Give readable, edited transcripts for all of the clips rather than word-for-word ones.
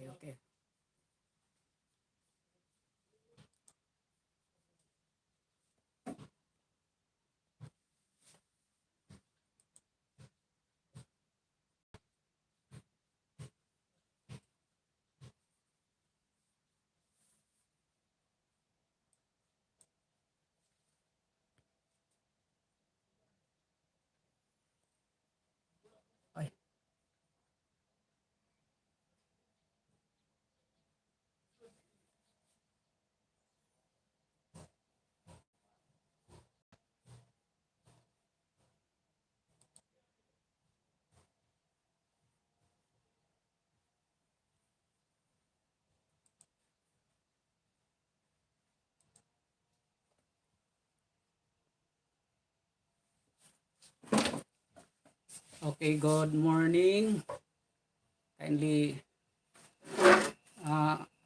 Okay. Ay. Okay, good morning. Kindly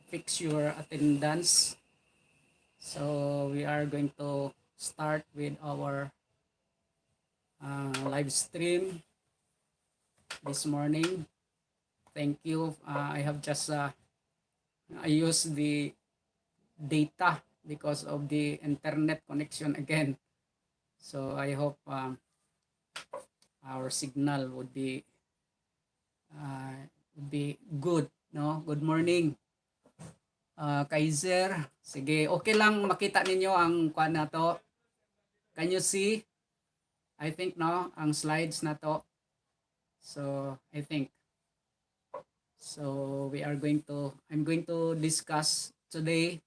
fix your attendance. So we are going to start with our live stream this morning. Thank you. I have just I use the data because of the internet connection again. So I hope our signal would be good. No, good morning. Kaiser, sige, okay lang makita ninyo ang kuan na to. Can you see? I think no, ang slides na to. So, I think. So, I'm going to discuss today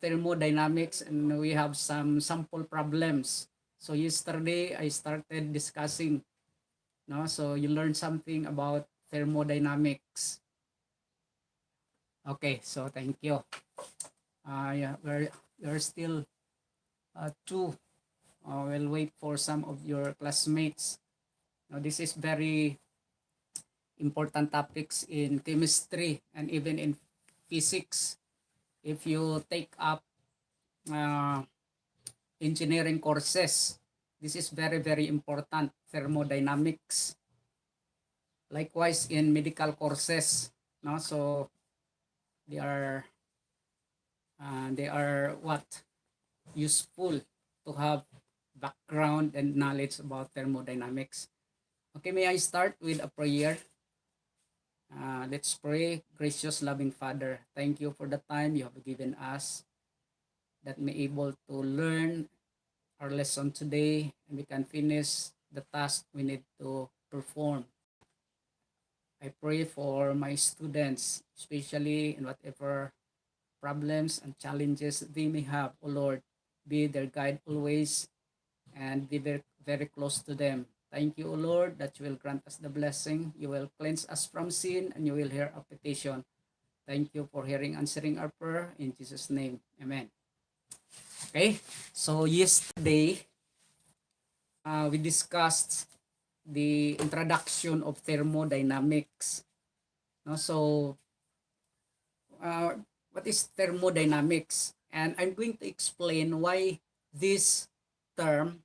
thermodynamics, and we have some sample problems. So, yesterday I started discussing, no? So, you learned something about thermodynamics. Okay, so thank you. Yeah, we're still two. We'll wait for some of your classmates. Now, this is very important topics in chemistry and even in physics. If you take up uh, engineering courses, this is very, very important, thermodynamics. Likewise, in medical courses, no? So, they are what? Useful to have background and knowledge about thermodynamics. Okay, may I start with a prayer? Let's pray. Gracious, loving Father, thank you for the time you have given us that may able to learn our lesson today and we can finish the task we need to perform. I pray for my students, especially in whatever problems and challenges they may have. O Lord, be their guide always and be very, very close to them. Thank you, O Lord, that you will grant us the blessing. You will cleanse us from sin and you will hear our petition. Thank you for hearing, answering our prayer. In Jesus' name, amen. Okay, so yesterday, we discussed the introduction of thermodynamics. No? So, uh, what is thermodynamics? And I'm going to explain why this term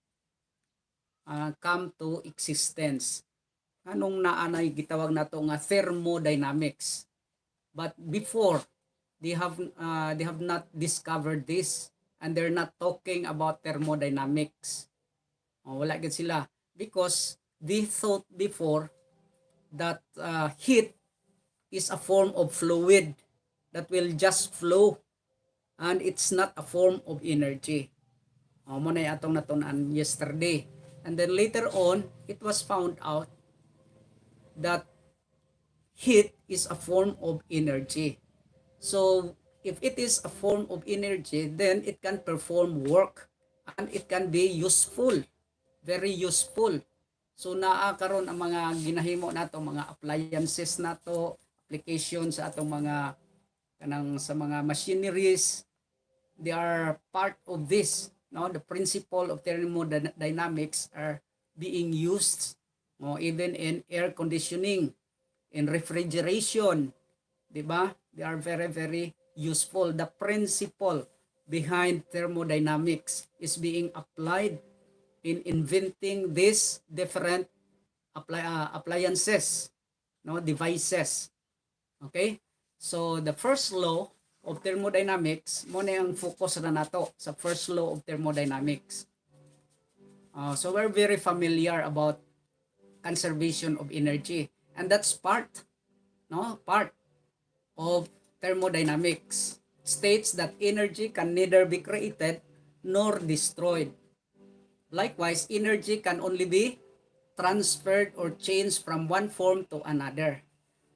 come to existence. Anong naanay gitawag nato nga thermodynamics. But before, they have not discovered this and they're not talking about thermodynamics. Wala gid sila because they thought before that heat is a form of fluid that will just flow and it's not a form of energy. Mo na atong natun-an yesterday. And then later on, it was found out that heat is a form of energy. So, if it is a form of energy, then it can perform work and it can be useful, very useful. So, naa karon ang mga ginahimo nato, mga appliances nato, application sa atong mga kanang sa mga machineries, they are part of this. No, the principle of thermodynamics are being used, even in air conditioning, in refrigeration, di ba? They are very, very useful. The principle behind thermodynamics is being applied in inventing these different appliances, no, devices. Okay? So the first law of thermodynamics, mo na yung focus na nato sa first law of thermodynamics. So we're very familiar about conservation of energy, and that's part of thermodynamics. States that energy can neither be created nor destroyed. Likewise, energy can only be transferred or changed from one form to another.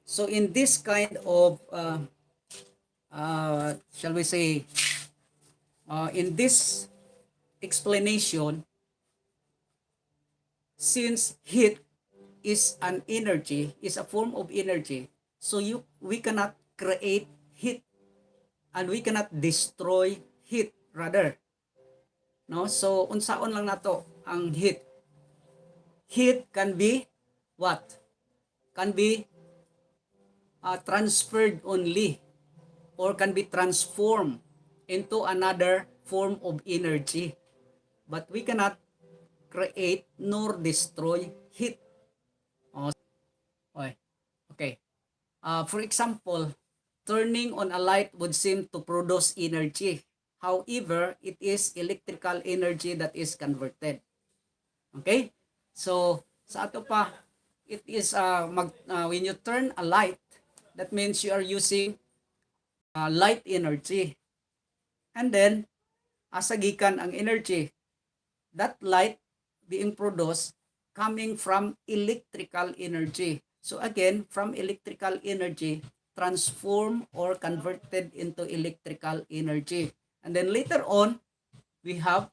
So in this kind of shall we say, in this explanation, since heat is an energy, is a form of energy, so we cannot create heat and we cannot destroy heat rather. No? So unsaon lang nato ang heat. Heat can be what? Can be transferred only or can be transformed into another form of energy. But we cannot create nor destroy heat. Okay. For example, turning on a light would seem to produce energy. However, it is electrical energy that is converted. Okay? So, sa ato pa, it is when you turn a light, that means you are using light energy. And then, asa gikan ang energy, that light being produced coming from electrical energy. So again, from electrical energy, transform or converted into electrical energy. And then later on, we have,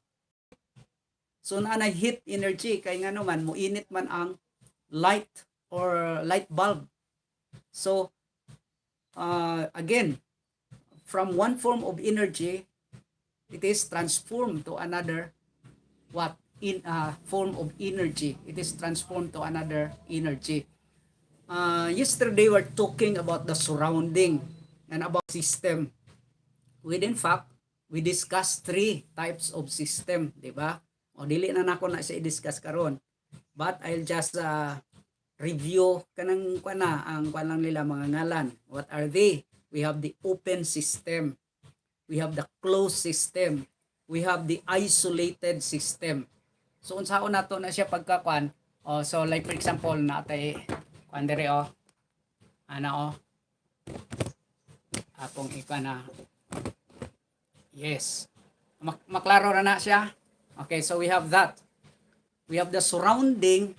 so na heat energy, kaya nga naman, muinit man ang light or light bulb. So, again, from one form of energy, it is transformed to another in a form of energy. It is transformed to another energy. Yesterday we're talking about the surrounding and about system. In fact, we discussed 3 types of system, di ba? O dili na nako na siya i-discuss karon. But I'll just review kanang ang lang nila mga ngalan. What are they? We have the open system. We have the closed system. We have the isolated system. So unsaon nato na siya pagkakuan? So like for example, natay kuan dere akong na yes. Maklaro na siya. Okay, so we have that. We have the surrounding.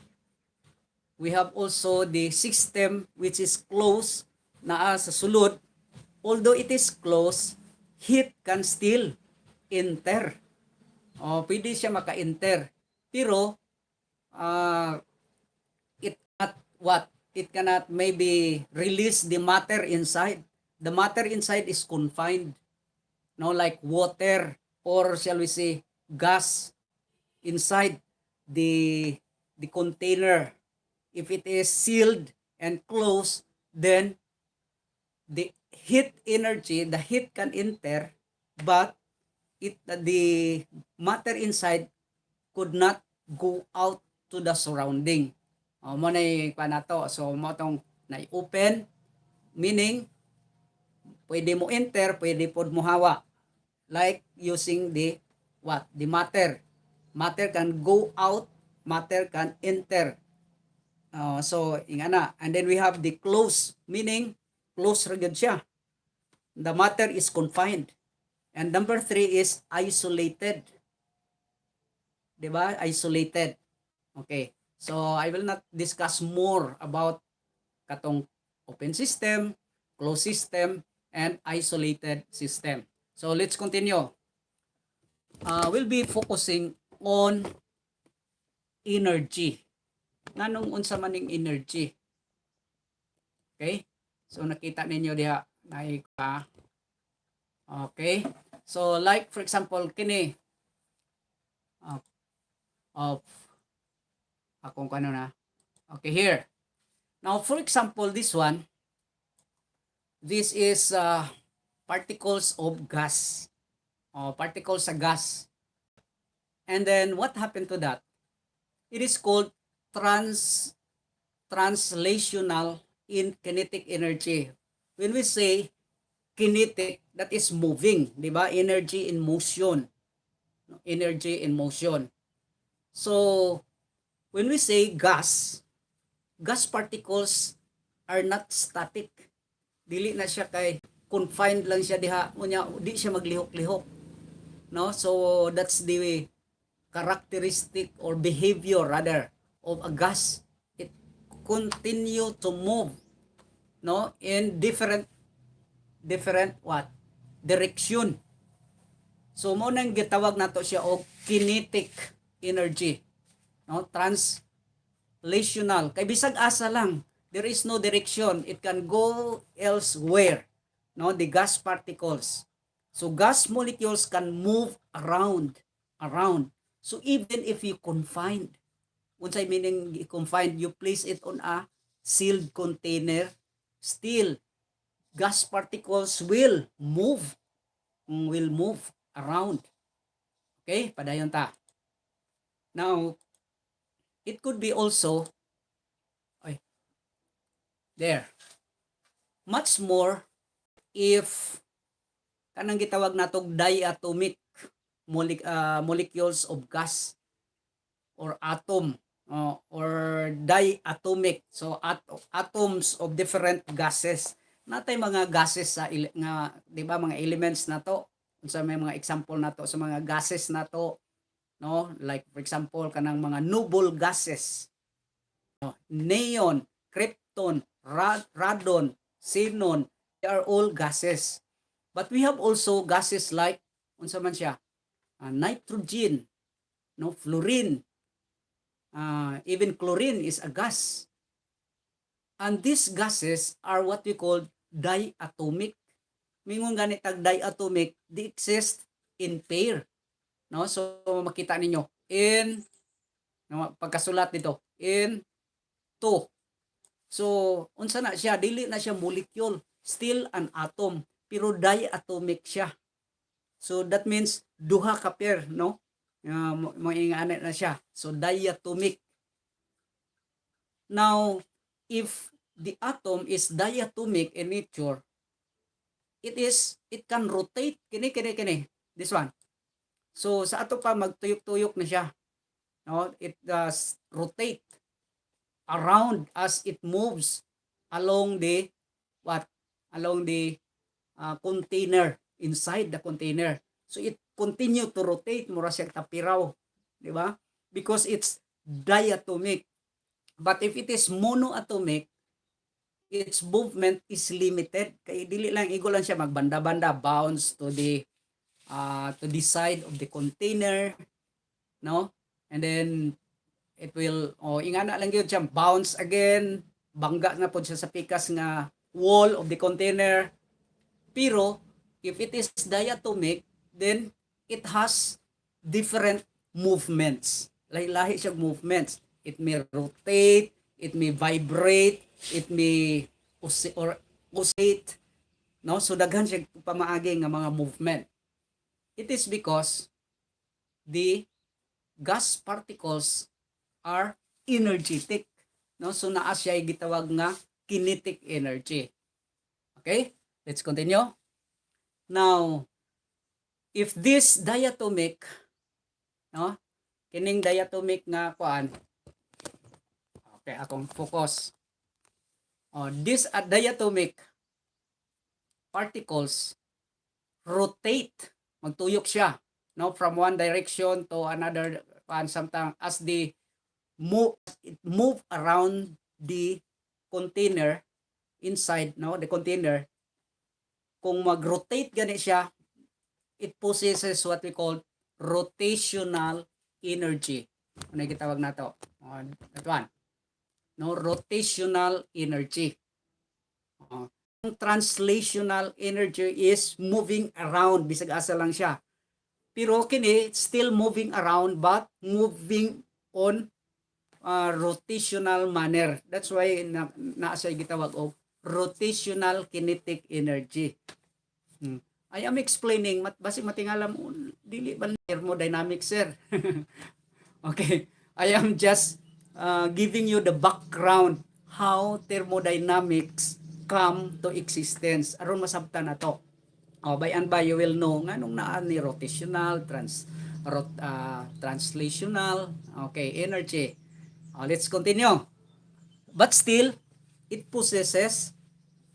We have also the system which is closed naa sa sulod. Although it is closed, heat can still enter. Pwede siya maka-enter. Pero it cannot what? It cannot maybe release the matter inside. The matter inside is confined. No, like water or shall we say gas inside the container. If it is sealed and closed, then the heat energy, the heat can enter, but the matter inside could not go out to the surrounding. Mo nay panato. So mo tong na-open, meaning pwede mo enter, pwede pod mo hawa. Like using the matter. Matter can go out, matter can enter. So ingana. And then we have the close, meaning close ra gyud siya. The matter is confined. And number 3 is isolated. Diba? Isolated. Okay. So I will not discuss more about katong open system, closed system, and isolated system. So let's continue. We'll be focusing on energy. Nanong unsa maning energy? Okay? So nakita ninyo diha okay? So like for example kini akong okay, here. Now for example this one, this is particles of gas. Particles sa gas. And then what happened to that? It is called translational in kinetic energy. when we say kinetic, that is moving, di ba? Energy in motion. Energy in motion. So, when we say gas, gas particles are not static. Dili na siya kay confined lang siya diha, unya di siya maglihok-lihok. No? So, that's the characteristic or behavior rather of a gas. It continue to move, no, in different what direction. So mo nang gitawag nato siya og kinetic energy, no, translational kay bisag asa lang, there is no direction, it can go elsewhere, no, the gas particles. So gas molecules can move around. So even if you confined, unsay meaning confined, you place it on a sealed container, still gas particles will move around. Okay, padayon ta. Now, it could be also there. Much more if kanang gitawag natog diatomic molecules of gas or atom or diatomic, so atoms of different gases. Natay mga gases sa nga, di ba, mga elements nato, unsa may mga example nato sa mga gases nato, no, like for example kanang mga noble gases, no? Neon, krypton, radon, xenon, they are all gases. But we have also gases like unsa man siya, nitrogen, no, fluorine, even chlorine is a gas. And these gases are what we call diatomic. Mingon ganit tag diatomic, they exist in pair. No? So makita ninyo in, no, pagkasulat dito in 2. So unsa na siya, dili na siya molecule, still an atom, pero diatomic siya. So that means duha ka pair, no? Moingana na siya. So diatomic. Now, if the atom is diatomic in nature, it can rotate kini this one. So sa ato pa magtuyok-tuyok na siya, no, it does rotate around as it moves along the container, inside the container. So it continue to rotate, mura siya tapiraw, di ba? Because it's diatomic. But if it is monoatomic, its movement is limited. Kay dili lang igo lang siya magbanda-banda, bounce to the side of the container, no? And then it will ingana lang gyud siya bounce again, bangga na pod siya sa pikas nga wall of the container. Pero if it is diatomic, then it has different movements. Lahi-lahi siya movements. It may rotate, it may vibrate, it may oscillate, no? So daghan siya pamaagi nga mga movement. It is because the gas particles are energetic, no? So naa siya gitawag nga kinetic energy. Okay? Let's continue. Now, if this diatomic, no? Kining diatomic nga kuan. Okay, akong focus. This diatomic particles rotate, magtuyok siya, no, from one direction to another, sometimes as they move around the container inside, no, the container. Kung mag-rotate gani siya, it possesses what we call rotational energy. Ano yung kitawag na to? That one. No, rotational energy. Translational energy is moving around, bisag asa lang siya. Pero kini still moving around but moving on rotational manner. That's why na siya gitawag og rotational kinetic energy. I am explaining, basi matingalam, dili ba thermodynamics, sir? Okay, I am just giving you the background how thermodynamics come to existence. Aron masabtan na to. By and by you will know nga nung naa ni rotational, translational, okay, energy. Let's continue. But still, it possesses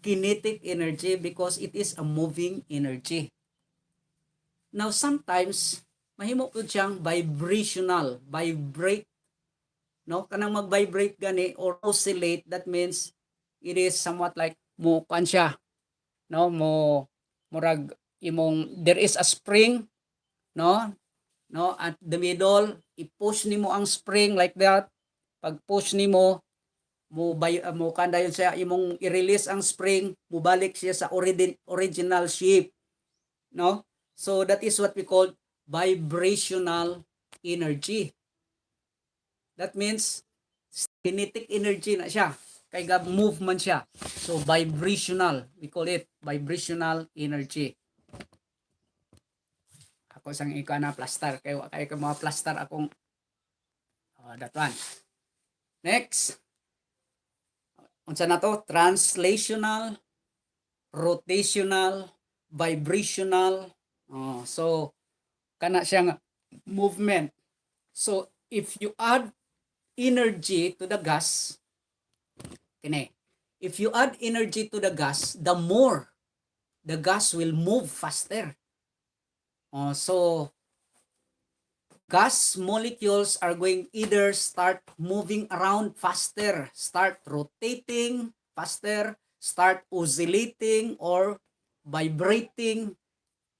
kinetic energy because it is a moving energy. Now, sometimes, mahimo po siyang vibrational, vibrate, no? Kanang mag-vibrate gani or oscillate, that means it is somewhat like mo kan siya, no? Murag imong there is a spring, no? No, at the middle, i-push nimo ang spring like that. Pag push nimo, mo kanda yun siya imong i-release ang spring, mubalik siya sa original shape, no? So that is what we call vibrational energy. That means kinetic energy na siya. Kay move man siya. So vibrational, we call it vibrational energy. Ako sang ikaw na plaster kay mga plaster akong that one. Next. Unsa na to? Translational, rotational, vibrational. So kana siyang movement. So if you add energy to the gas, kini. If you add energy to the gas, the more the gas will move faster. So gas molecules are going either start moving around faster, start rotating faster, start oscillating or vibrating,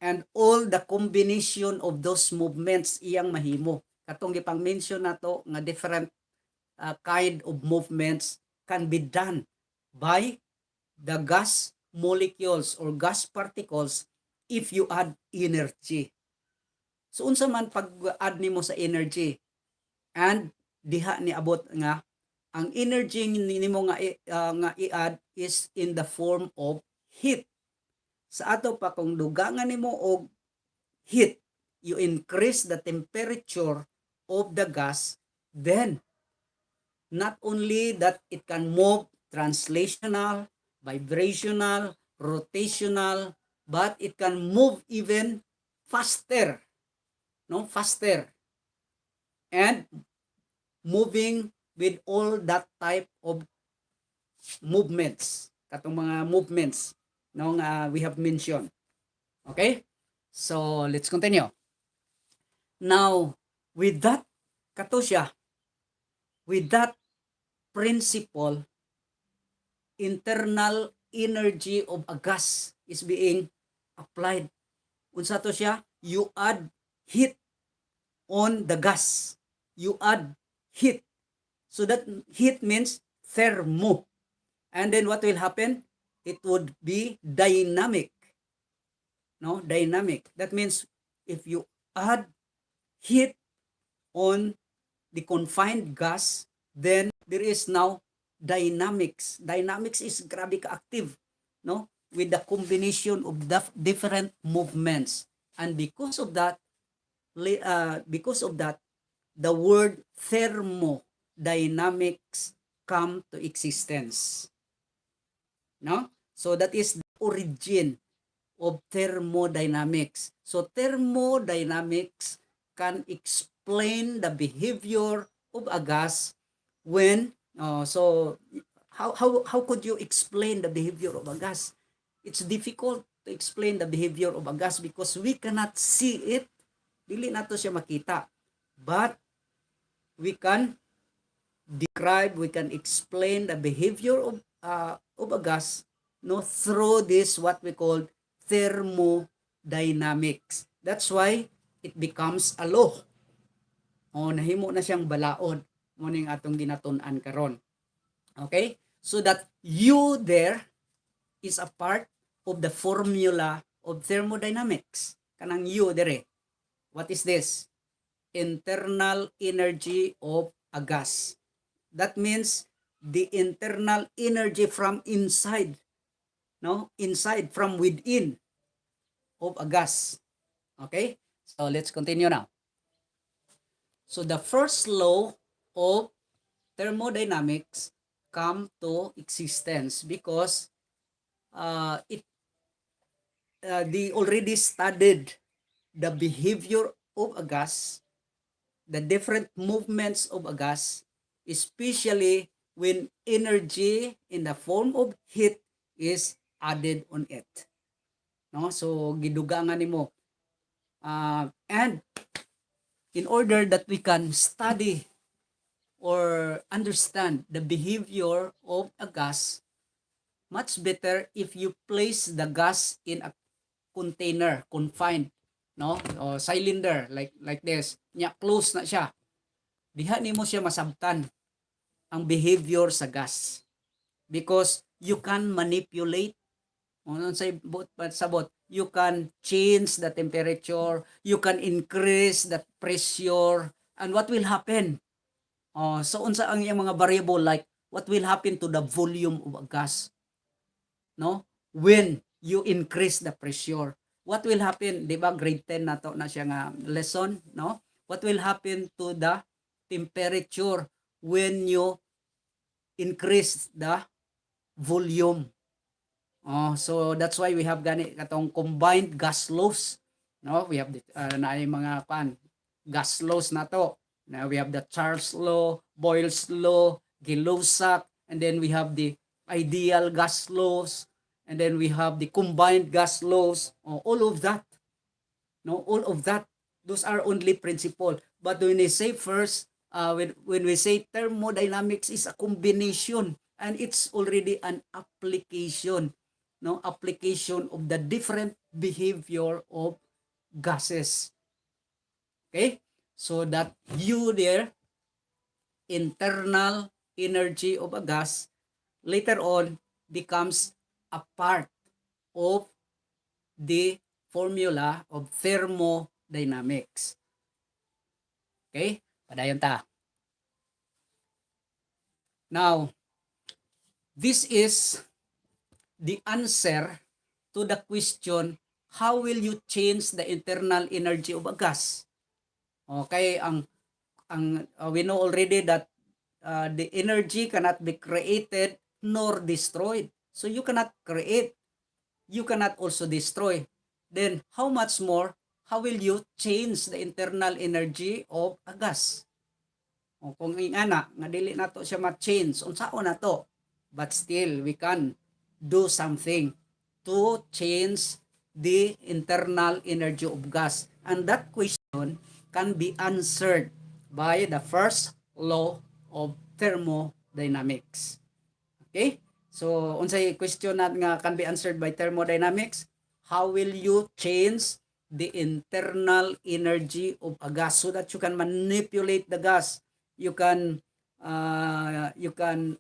and all the combination of those movements iyang mahimo. Katong gipang mention nato nga different kind of movements can be done by the gas molecules or gas particles if you add energy. So unsa man pag-add nimo sa energy, and diha ni abot nga ang energy nimo nga i-add is in the form of heat. Sa ato pa kung dugangan nimo og heat, you increase the temperature of the gas, then not only that it can move translational, vibrational, rotational, but it can move even faster, no, faster, and moving with all that type of movements, katong mga movements no nga we have mentioned. Okay, so let's continue now with that. Kato siya, with that principle, internal energy of a gas is being applied. Unsa to siya? You add heat on the gas. You add heat. So that heat means thermo. And then what will happen? It would be dynamic. No, dynamic. That means if you add heat on the confined gas, then there is now dynamics. Dynamics is grabe ka-active, no? With the combination of the different movements. And because of that, the word thermodynamics come to existence. No? So that is the origin of thermodynamics. So thermodynamics can explain the behavior of a gas when so how could you explain the behavior of a gas? It's difficult to explain the behavior of a gas because we cannot see it. Dili nato siya makita. But we can describe, we can explain the behavior of a gas, no, through this what we call thermodynamics. That's why it becomes a law. Nahimo na siyang balaod mo ning atong ginatun-an karon. Okay? So that you there is a part of the formula of thermodynamics. Kanang you there. What is this? Internal energy of a gas. That means the internal energy from inside, no? Inside, from within of a gas. Okay? So let's continue now. So the first law of thermodynamics come to existence because they already studied the behavior of a gas, the different movements of a gas, especially when energy in the form of heat is added on it. No? So, gidugangan nimo. And in order that we can study or understand the behavior of a gas, much better if you place the gas in a container, confined, no? O cylinder like this. Nya close na siya. Diha nimo siya masabtan ang behavior sa gas because you can manipulate sabot, you can change the temperature, you can increase the pressure, and what will happen? So unsa ang iyang mga variable, like what will happen to the volume of a gas, no? When you increase the pressure, what will happen? Di ba grade 10 nato na siya nga lesson, no? What will happen to the temperature when you increase the volume? So that's why we have gani katong combined gas laws, no? We have the na ay mga gas laws nato. Now we have the Charles law, Boyle's law, Gay-Lussac, and then we have the ideal gas laws, and then we have the combined gas laws. All of that, no, all of that, those are only principle. But when we say first, when we say thermodynamics is a combination, and it's already an application, no, application of the different behavior of gases. Okay, so that you there, internal energy of a gas later on becomes a part of the formula of thermodynamics. Okay? Padayon ta. Now, this is the answer to the question, how will you change the internal energy of a gas? Okay, we know already that the energy cannot be created nor destroyed. So you cannot create, you cannot also destroy. Then how much more, how will you change the internal energy of a gas? Kung ingana nga dili nato siya ma-change, unsaon nato? But still we can do something to change the internal energy of gas. And that question can be answered by the first law of thermodynamics. Okay? So, unsay question nat nga can be answered by thermodynamics? How will you change the internal energy of a gas so that you can manipulate the gas? You can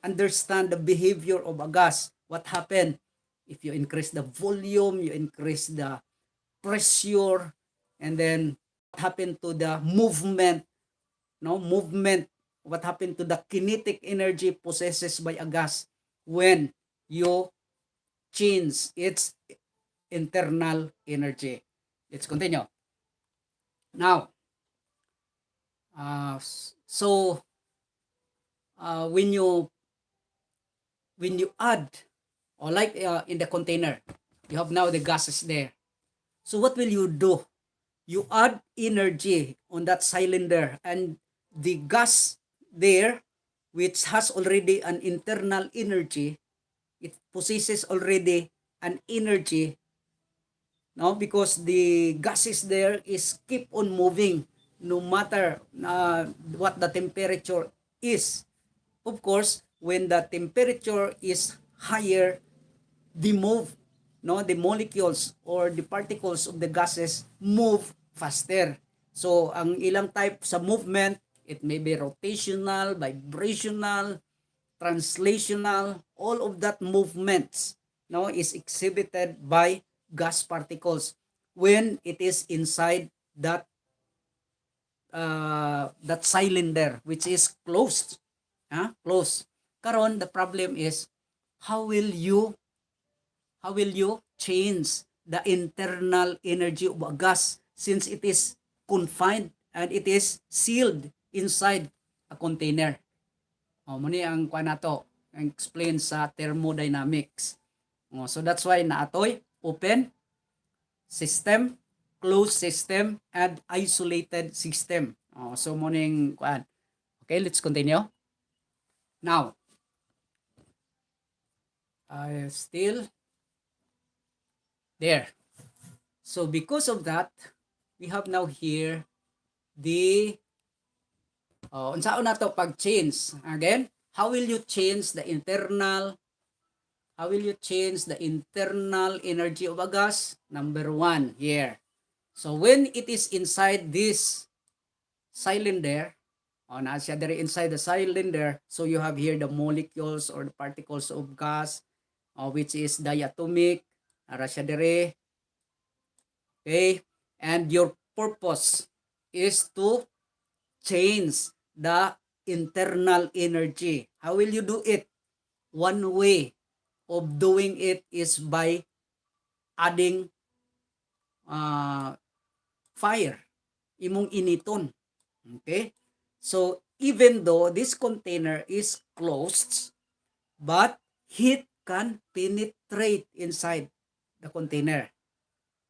understand the behavior of a gas. What happened if you increase the volume, you increase the pressure, and then what happened to the movement? No movement. What happened to the kinetic energy possessed by a gas when you change its internal energy? Let's continue. Now, so when you add, or like in the container, you have now the gases there. So what will you do? You add energy on that cylinder, and the gas there, which has already an internal energy, it possesses already an energy, no, because the gases there is keep on moving no matter what the temperature is. Of course, when the temperature is higher, the molecules or the particles of the gases move faster. So ang ilang type sa movement, it may be rotational, vibrational, translational, all of that movements, no, is exhibited by gas particles when it is inside that cylinder, which is closed. Closed. Karon, the problem is how will you change the internal energy of a gas since it is confined and it is sealed inside a container? Muna ang kuha nato, ang explain sa thermodynamics. So that's why naatoy open system, closed system, and isolated system. So morning kuan. Okay, let's continue. Now, still there. So because of that, we have now here the unsaon nato pag change. Again, how will you change the internal energy of a gas? Number one here. So when it is inside this cylinder, na siya there inside the cylinder, so you have here the molecules or the particles of gas, which is diatomic, ara siya dire. Okay? And your purpose is to change the internal energy. How will you do it? One way of doing it is by adding fire. Imong initon. Okay? So, even though this container is closed, but heat can penetrate inside the container.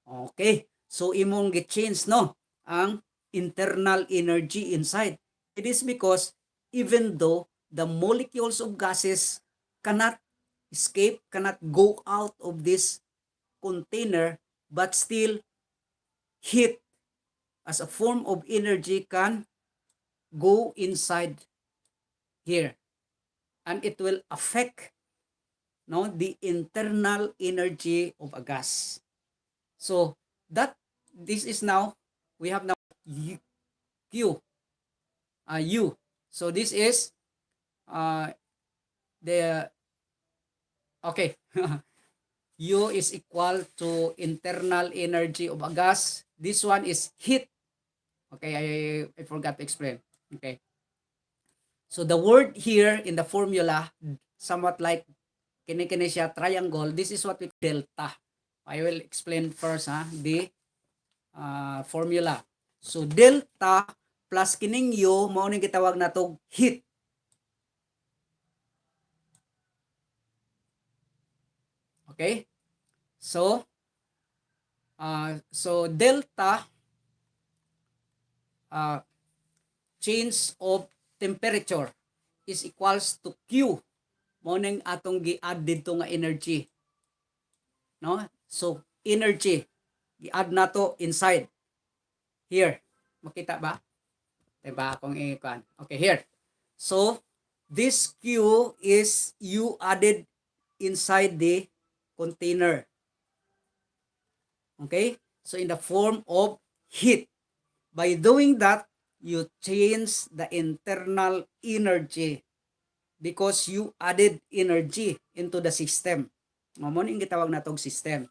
Okay? So, imong gi-change, no? Ang internal energy inside. It is because even though the molecules of gases cannot escape, cannot go out of this container, but still heat as a form of energy can go inside here, and it will affect, no, the internal energy of a gas. So that this is now we have now Q U. So this is the okay. U is equal to internal energy of a gas. This one is heat. Okay, I forgot to explain. Okay. So the word here in the formula, somewhat like kini siya triangle, this is what we call delta. I will explain first the formula. So delta plus kining U, mao ning gitawag natog heat. Okay? So delta change of temperature is equals to Q. Mao ning atong gi-add dito nga energy. No? So energy gi-add nato inside here. Makita ba? Diba akong ikuan? Okay, here. So this Q is you added inside the container. Okay? So in the form of heat. By doing that, you change the internal energy because you added energy into the system. Mo ning gitawag natong system.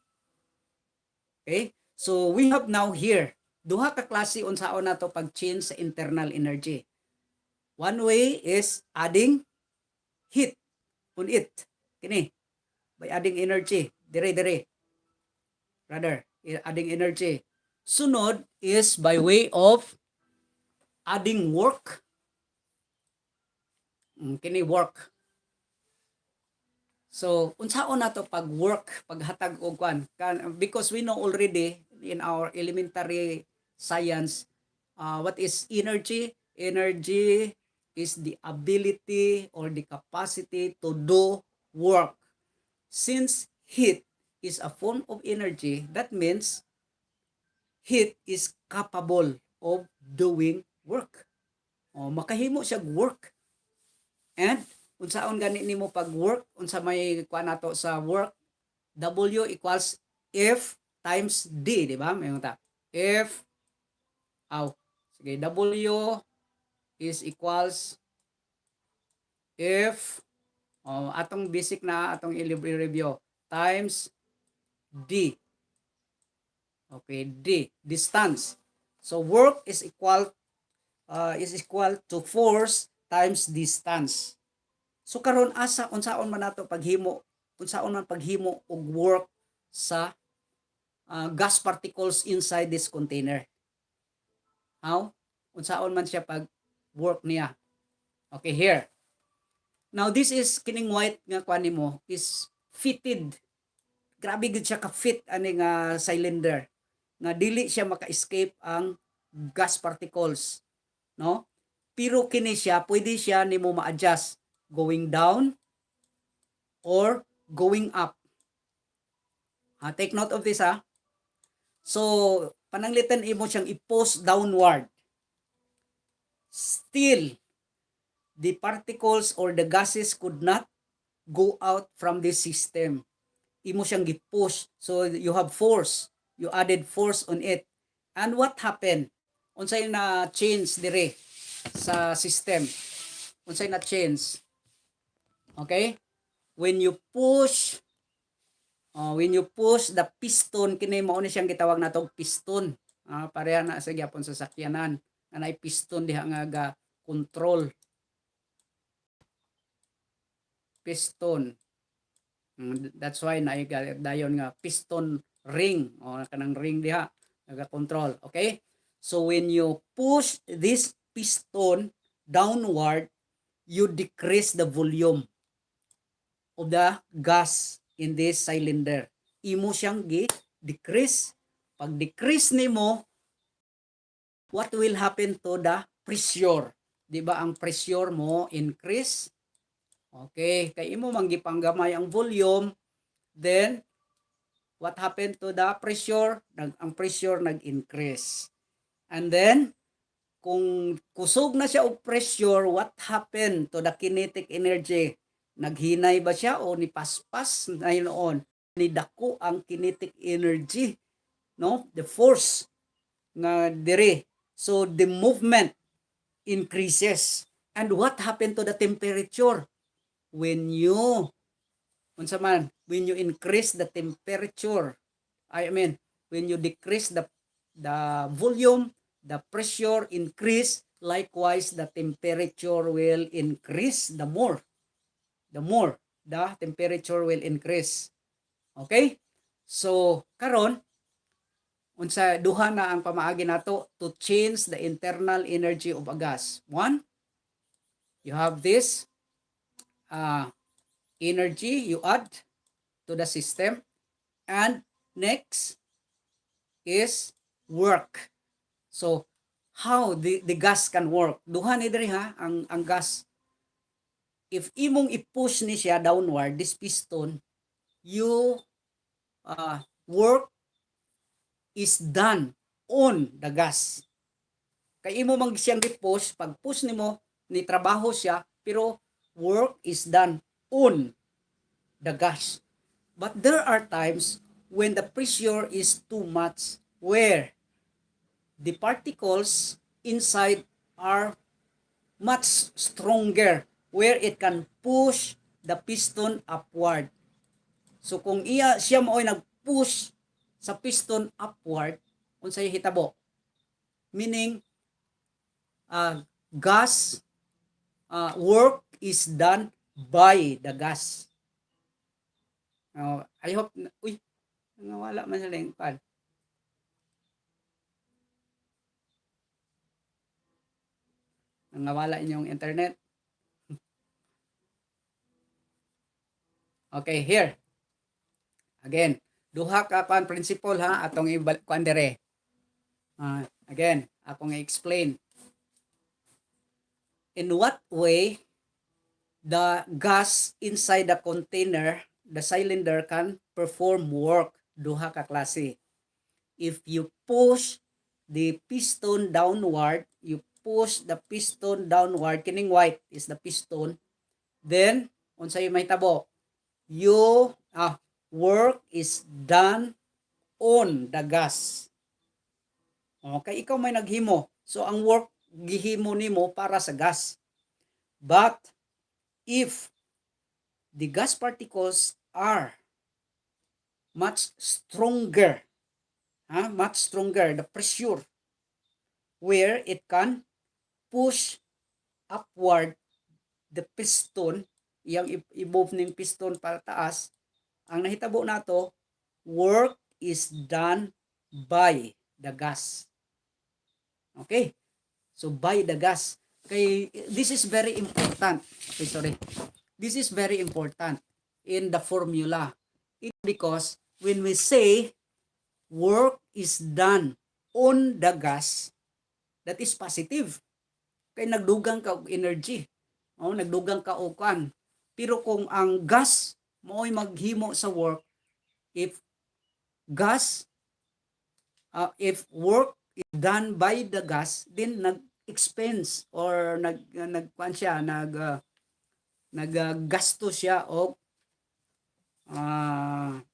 Okay? So we have now here duha ka klase unsaon nato pag-change sa internal energy. One way is adding heat on it. Kini by adding energy, dire rather adding energy. Sunod is by way of adding work. Kini work. So unsaon nato pag work, paghatag og kwan, because we know already in our elementary science what is energy. Energy is the ability or the capacity to do work. Since heat is a form of energy, that means heat is capable of doing work. Makahimo siya work. And unsaon gani nimo pag work, unsa may kuan nato sa work, W equals F times D, di ba? May ta. F sige, W is equals F atong basic na atong i-review times D. Okay, D, distance. So work is equal to force times distance. So karon asa unsaon man nato paghimo, unsaon man paghimo og work sa gas particles inside this container. How? Unsaon man siya pag work niya. Okay, here. Now this is kining white nga kuan nimo is fitted grabe gud siya ka-fit ani nga cylinder nga dili siya maka-escape ang gas particles, no? Pero kini siya pwede siya nimo ma-adjust going down or going up. Take note of this ha. So pananglitan imo siyang i-push downward. Still the particles or the gases could not go out from this system. Imo siyang gi-push. So you have force. You added force on it. And what happened? Unsay na change dire sa system? Unsay na change? Okay? When you push the piston, kini mao ni siyang gitawag natong piston. Pareha na sa gyapon sa sakyanan. Anay piston diha nga ga control. Piston. That's why dayon nga piston ring o kanang ring diha naga-control. Okay? So when you push this piston downward, you decrease the volume of the gas in this cylinder. Imo siyang decrease. Pag decrease nimo, what will happen to the pressure? Di ba ang pressure mo increase? Okay, kay imo manggipanggamay ang volume, then what happened to the pressure? Ang pressure nag-increase. And then kung kusog na siya og pressure, what happened to the kinetic energy? Naghinay ba siya o ni paspas na noon? Ni dako ang kinetic energy, no? The force nga dire. So the movement increases. And what happened to the temperature? When you increase the temperature, when you decrease the volume, the pressure increase, likewise the temperature will increase. The more the temperature will increase. Okay? So karon unsa duha na ang pamaagi nato to change the internal energy of a gas. One, you have this energy you add to the system, and next is work. So how the gas can work? Duha ni diri ha ang gas. If imong i-push ni siya downward, this piston, you work is done on the gas. Kay imo mang siyang i-push, pag push nimo ni trabaho siya, pero work is done on the gas. But there are times when the pressure is too much, where the particles inside are much stronger, where it can push the piston upward. So kung siya mao'y nag-push sa piston upward, unsay hitabo? Meaning gas work is done by the gas. I hope nawala man sa lingpad. Nawala inyong internet. Okay, here. Again, duha ka kan principle ha atong kuan dire. Again, akong i-explain. In what way the gas inside the container, the cylinder, can perform work? Duha ka klase. If you push the piston downward, kining white is the piston, then unsay mahitabo? Work is done on the gas. Okay, ikaw may naghimo. So ang work gihimo nimo para sa gas. But if the gas particles are much stronger, the pressure, where it can push upward the piston, iyang i-move ning piston para taas, ang nahitabo nato, work is done by the gas. Okay? So by the gas. Okay, this is very important. This is very important in the formula. Because when we say work is done on the gas, that is positive. Kay nagdugang ka og energy. Nagdugang ka og kan. Pero kung ang gas mo'y maghimo sa work, if gas if work is done by the gas, then nag-expense or nagkuan siya, naggasto siya og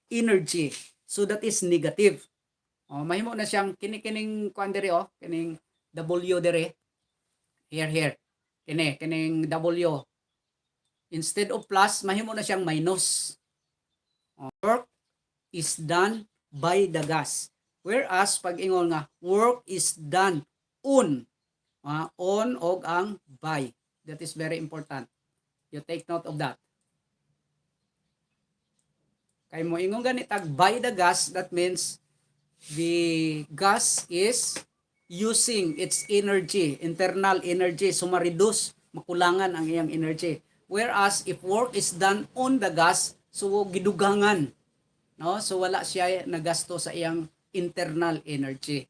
energy. So that is negative. Mahimo na siyang kining kuan diri kining W diri. Here. Kining W. Instead of plus, mahimo na siyang minus. Work is done by the gas. Whereas pag ingon nga work is done on og ang by. That is very important. You take note of that. Kay mo ingon gani tag by the gas, that means the gas is using its energy, internal energy, so ma-reduce, makulangan ang iyang energy. Whereas if work is done on the gas, so gidugangan, no? So wala siya nagasto sa iyang internal energy.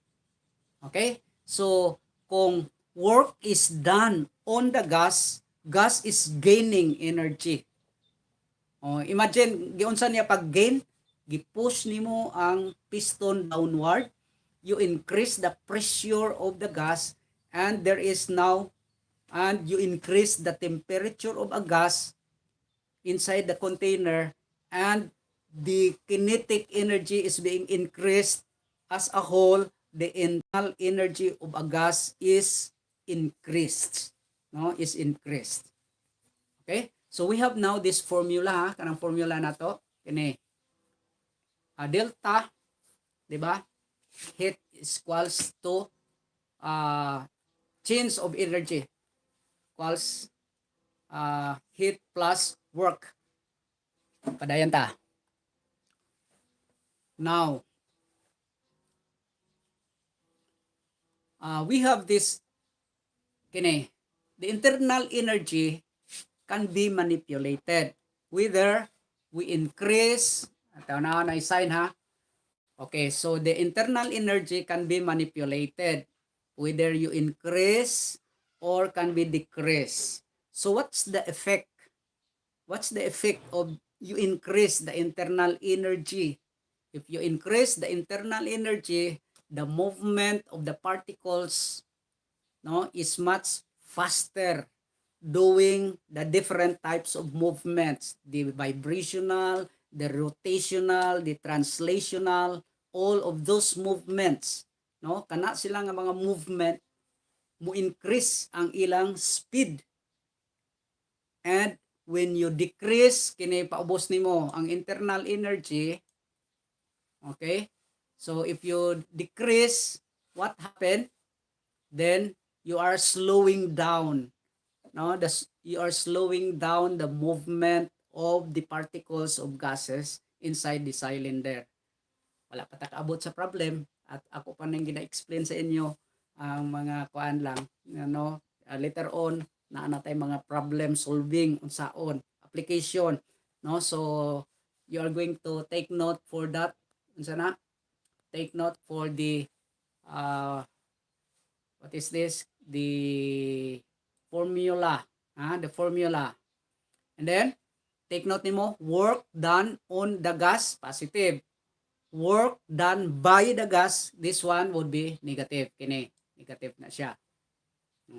Okay? So kung work is done on the gas, gas is gaining energy. Imagine giunsa niya pag gain, gi-push nimo ang piston downward, you increase the pressure of the gas, and you increase the temperature of a gas inside the container, and the kinetic energy is being increased. As a whole, the internal energy of a gas is increased. Is increased. Okay? So we have now this formula, kanang formula na to, kini delta, di ba? Heat is equals to change of energy equals heat plus work. Padayan ta. Now, we have this kini, the internal energy can be manipulated whether we increase, ito na sign ha. Okay, so the internal energy can be manipulated whether you increase or can be decreased. So what's the effect? What's the effect of you increase the internal energy? If you increase the internal energy, the movement of the particles is much faster, doing the different types of movements, the vibrational, the rotational, the translational, all of those movements, kana sila nga mga movement mo increase ang ilang speed. And when you decrease kini paubos nimo ang internal energy, okay? So if you decrease, what happened? Then you are slowing down. You are slowing down the movement of the particles of gases inside the cylinder. Wala pa ta kaabot sa problem at ako pa nang gina-explain sa inyo ang mga kuan lang, later on na natay mga problem solving unsaon application, so you are going to take note for that. Unsa na? Take note for the what is this? The formula, the formula. And then take note nimo, work done on the gas, positive. Work done by the gas, this one would be negative. Kini, negative na siya.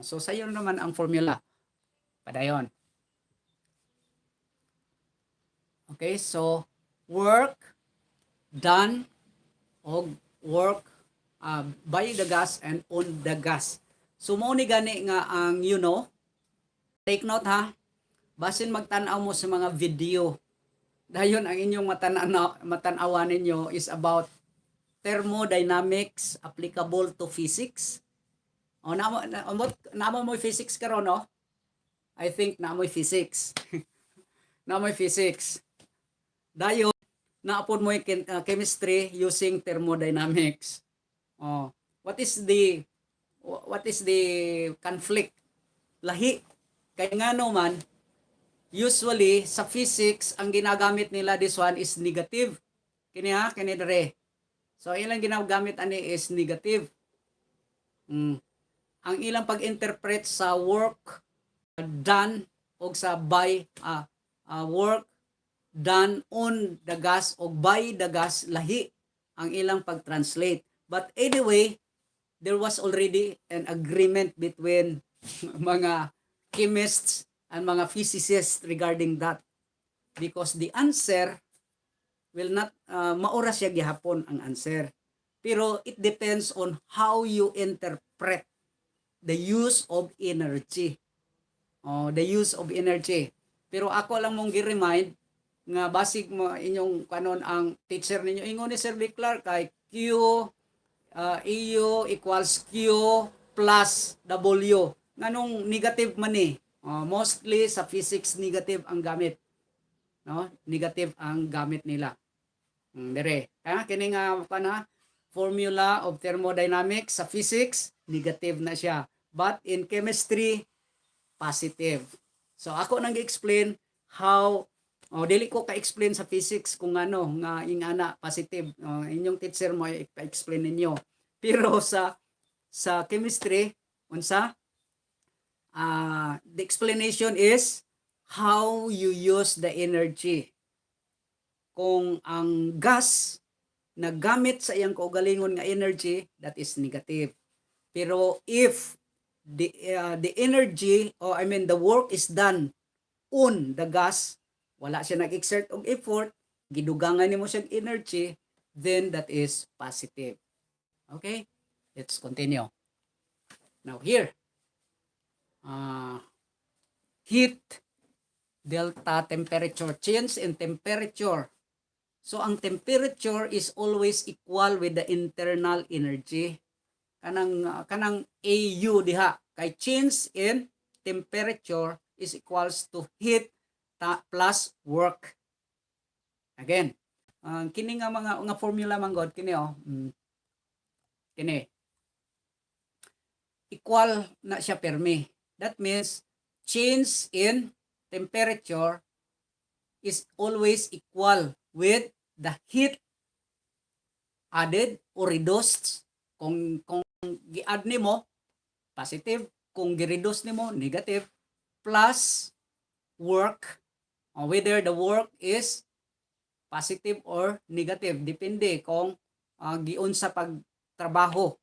So sayo naman ang formula. Padayon. Okay, so work done o work by the gas and on the gas. So mo ni gani nga ang take note ha. Basin magtan-aw mo sa mga video. Dayon ang inyong matanawan ninyo is about thermodynamics applicable to physics. Namo mo physics karon no? I think namo physics. Namo physics. Dayon naapod mo chemistry using thermodynamics. What is the conflict? Lahi kay ngano man usually sa physics ang ginagamit nila this one is negative. Kini ha, kini dere. So ilang ginagamit ani is negative. Ang ilang pag-interpret sa work done o sa by work done on the gas o by the gas, lahi ang ilang pag-translate. But anyway, there was already an agreement between mga chemists and mga physicists regarding that, because the answer will not maura siya gihapon ang answer, pero it depends on how you interpret the use of energy. The use of energy. Pero ako lang mong gi-remind nga basig mo inyong kanon ang teacher ninyo ingon ni Sir Clark kay Q EU equals Q plus W. Nganong negative man ni? Mostly sa physics negative ang gamit. No? Negative ang gamit nila. Dire. Kini nga kana formula of thermodynamics sa physics negative na siya. But in chemistry positive. So ako nang gi-explain how dili ko ka-explain sa physics kung ano nga ingana positive. Inyong teacher mo i-explain ninyo. Pero sa chemistry unsa the explanation is how you use the energy. Kung ang gas nagamit sa iyang kaugalingon nga energy, that is negative. Pero if the energy or the work is done on the gas, wala siya nag-exert og effort, gidugangan nimo siya energy, then that is positive. Okay, let's continue. Now here, heat, delta, temperature, change in temperature. So ang temperature is always equal with the internal energy. Kanang AU diha kay change in temperature is equals to heat plus work. Again, kini nga mga formula man god kini kini equal na siya Fermi. That means change in temperature is always equal with the heat added or reduced. Kung gi-add nimo positive, kung gi-reduce nimo negative, plus work, whether the work is positive or negative, depende kung giun sa pagtrabaho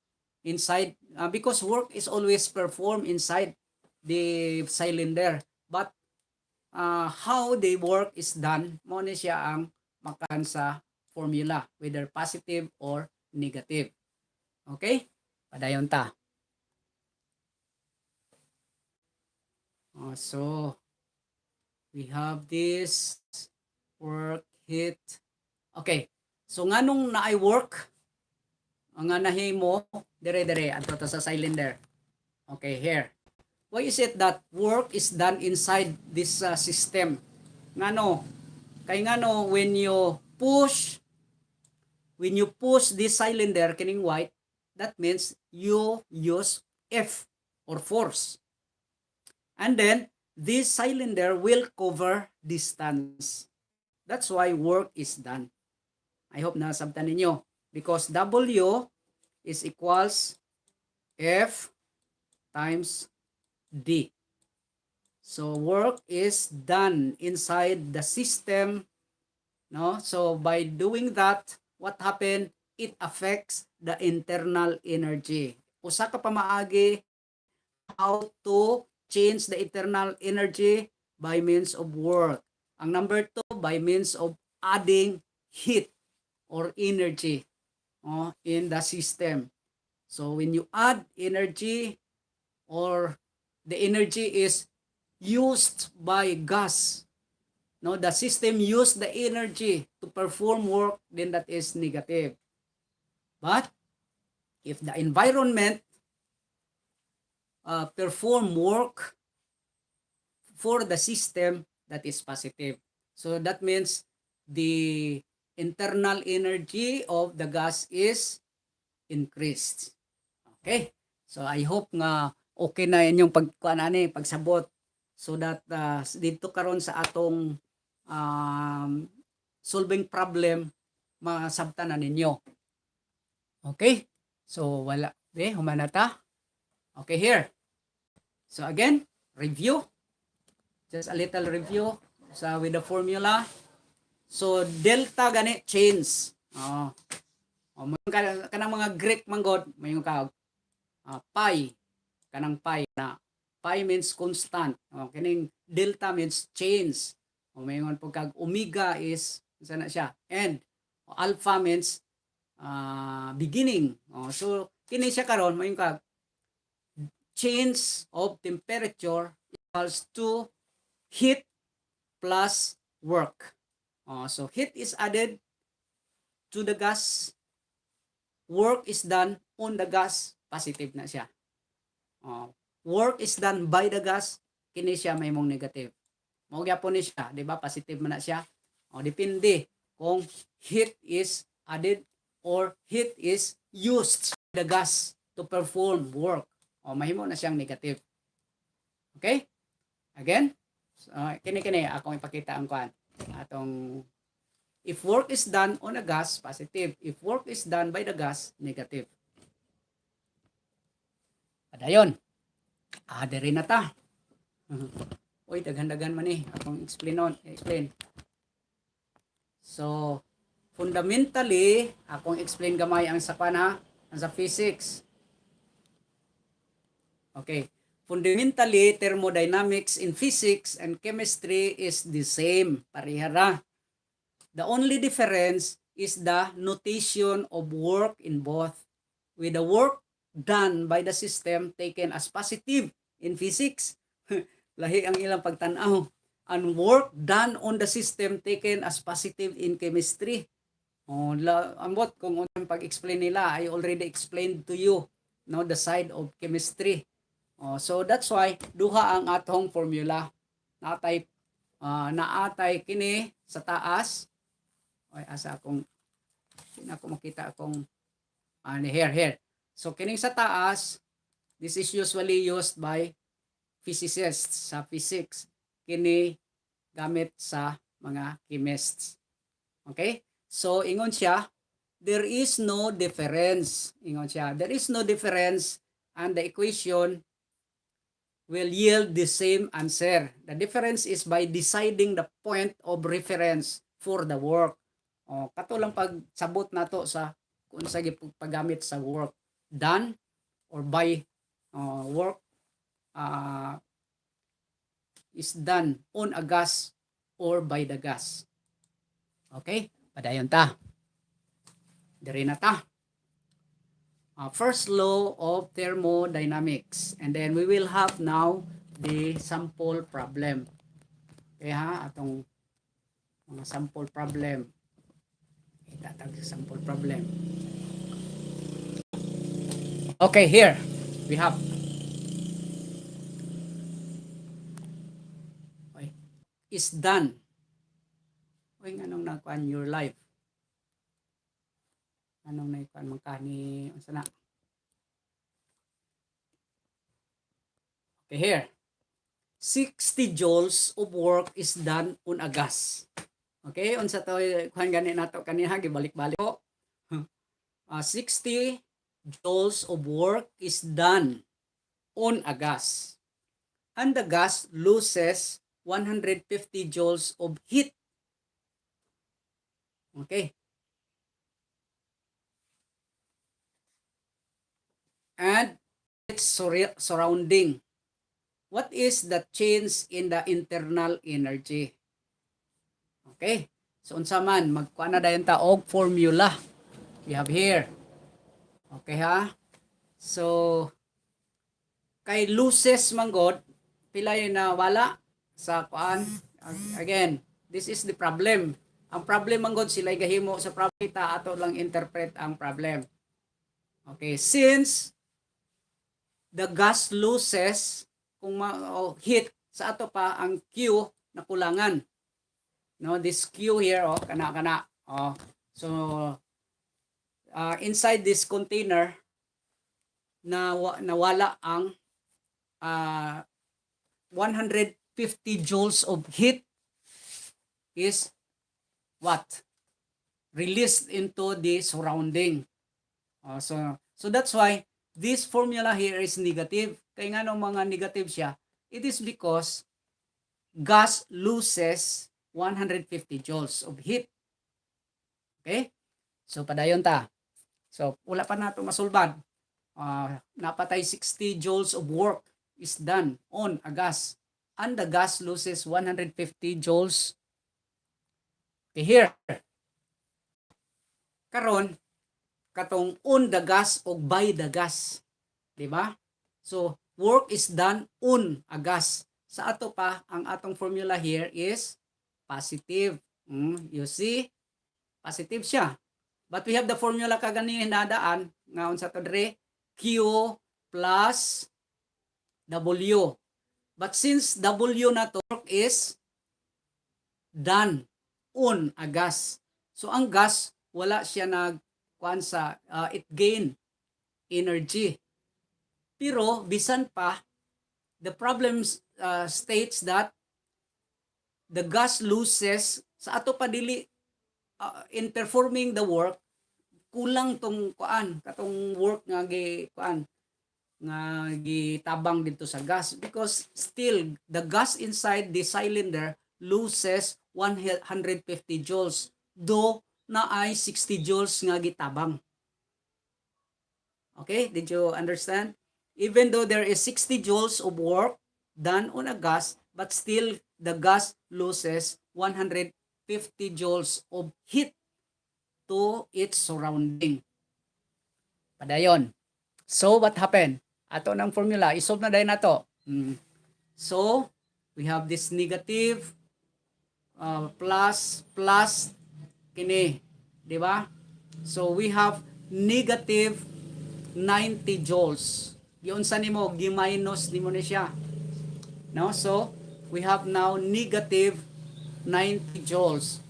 inside, because work is always performed inside the cylinder, but how the work is done mo ni siya ang makan sa formula, whether positive or negative. Okay? Padayon ta. So we have this work, heat. Okay. So nganong naay work ang nahimo dire adto ta sa cylinder. Okay, here. Why is it that work is done inside this system? Ngano? Kay ngano when you push this cylinder kining white, that means you use F or force. And then this cylinder will cover distance. That's why work is done. I hope na sabtan ninyo, because W is equals F times D. So work is done inside the system, no? So by doing that, what happened? It affects the internal energy. Usa ka pamaagi how to change the internal energy by means of work. Ang number 2, by means of adding heat or energy in the system. So when you add energy, or the energy is used by gas, no, the system used the energy to perform work, then that is negative. But if the environment perform work for the system, that is positive. So that means the internal energy of the gas is increased. Okay? So I hope nga okay na inyong pagsabot, so that dito karon sa atong solving problem, masabtan na ninyo. Okay? So, wala. Humanata. Okay, here. So, again, review. Just a little review with the formula. So, delta gani, change. Kanang mga Greek manggod, may ka pi. Kanang pi na. Pi means constant. Kining delta means change. Mayon po kag omega is sana siya. And alpha means beginning. So kini siya karon mayon kag change of temperature equals to heat plus work. So heat is added to the gas, work is done on the gas, positive na siya. Work is done by the gas, kini siya may mong negative. Mao gyapon ni siya, di ba? Positive man na siya. Depende kung heat is added or heat is used by the gas to perform work. Mahimo na siyang negative. Okay? Again, kini akong ipakita ang kuan. Atong if work is done on a gas, positive. If work is done by the gas, negative. Padayon. Diri na ta. Uy, daghan-daghan man akong explain. So, fundamentally, akong explain gamay ang sa ang sa physics. Okay. Fundamentally, thermodynamics in physics and chemistry is the same. Parihara. The only difference is the notation of work in both. With the work done by the system taken as positive in physics, lahi ang ilang pagtanaw. And work done on the system taken as positive in chemistry. Ambot kung unang pag-explain nila, I already explained to you the side of chemistry. So that's why duha ang atong formula. Naatay kini sa taas. Ay asa akong makita akong here. So kining sa taas, this is usually used by physicists sa physics. Kini gamit sa mga chemists. Okay? So ingon siya, there is no difference. Ingon siya, there is no difference and the equation will yield the same answer. The difference is by deciding the point of reference for the work. Katulang pagsabot nato sa kung sa paggamit sa work done or by work is done on a gas or by the gas. Okay? Padayon ta. Diri na ta. First Law of Thermodynamics. And then we will have now the sample problem. Okay ha? Atong mga sample problem. Itatag sa sample problem. Okay, here we have is done. Uy, anong nakuan your life? Anong nakuan magkani unsa na? Okay, here. 60 joules of work is done on a gas. Okay, unsa to kuan gani nato kaniha gibalik-balik ko. 60 joules of work is done on a gas. And the gas loses 150 joules of heat. Okay. And its surrounding. What is the change in the internal energy? Okay. So unsa man magkuan na dayon ta og formula. We have here. Okay ha? So kay loses manggod pila yung nawala sa kuan. Again, this is the problem. Ang problem manggod sila gahimo sa problem ta ato lang interpret ang problem. Okay, since the gas loses kung heat sa ato pa ang Q na kulangan. No, this Q here kana. So inside this container nawala ang 150 joules of heat is what? released into the surrounding. So that's why this formula here is negative. Kaya nga nung mga negative siya, it is because gas loses 150 joules of heat. Okay? So padayon ta. So wala pa nato masulbad. Napatay 60 joules of work is done on a gas. And the gas loses 150 joules. Okay, here. Karon, katong on the gas o by the gas. Diba? So, work is done on a gas. Sa ato pa, ang atong formula here is positive. You see? Positive siya. But we have the formula kagani nadaan nga unsa to dire Q plus W. But since W na to work is done on a gas. So ang gas wala siya kuan sa it gain energy. Pero bisan pa the problem states that the gas loses sa ato pa dili in performing the work kulang tong kuan katong work nga gitabang dito sa gas because still the gas inside the cylinder loses 150 joules though na ay 60 joules nga gitabang. Okay, did you understand? Even though there is 60 joules of work done on a gas, but still the gas loses 150 joules of heat to its surrounding. Padayon. So, what happened? Ato ng formula, isolve na dahil na to. So, we have this negative plus kini. Diba? So, we have negative 90 joules. Yun sa nimo, gi-minus nimo na siya. No? So, we have now negative 90 joules.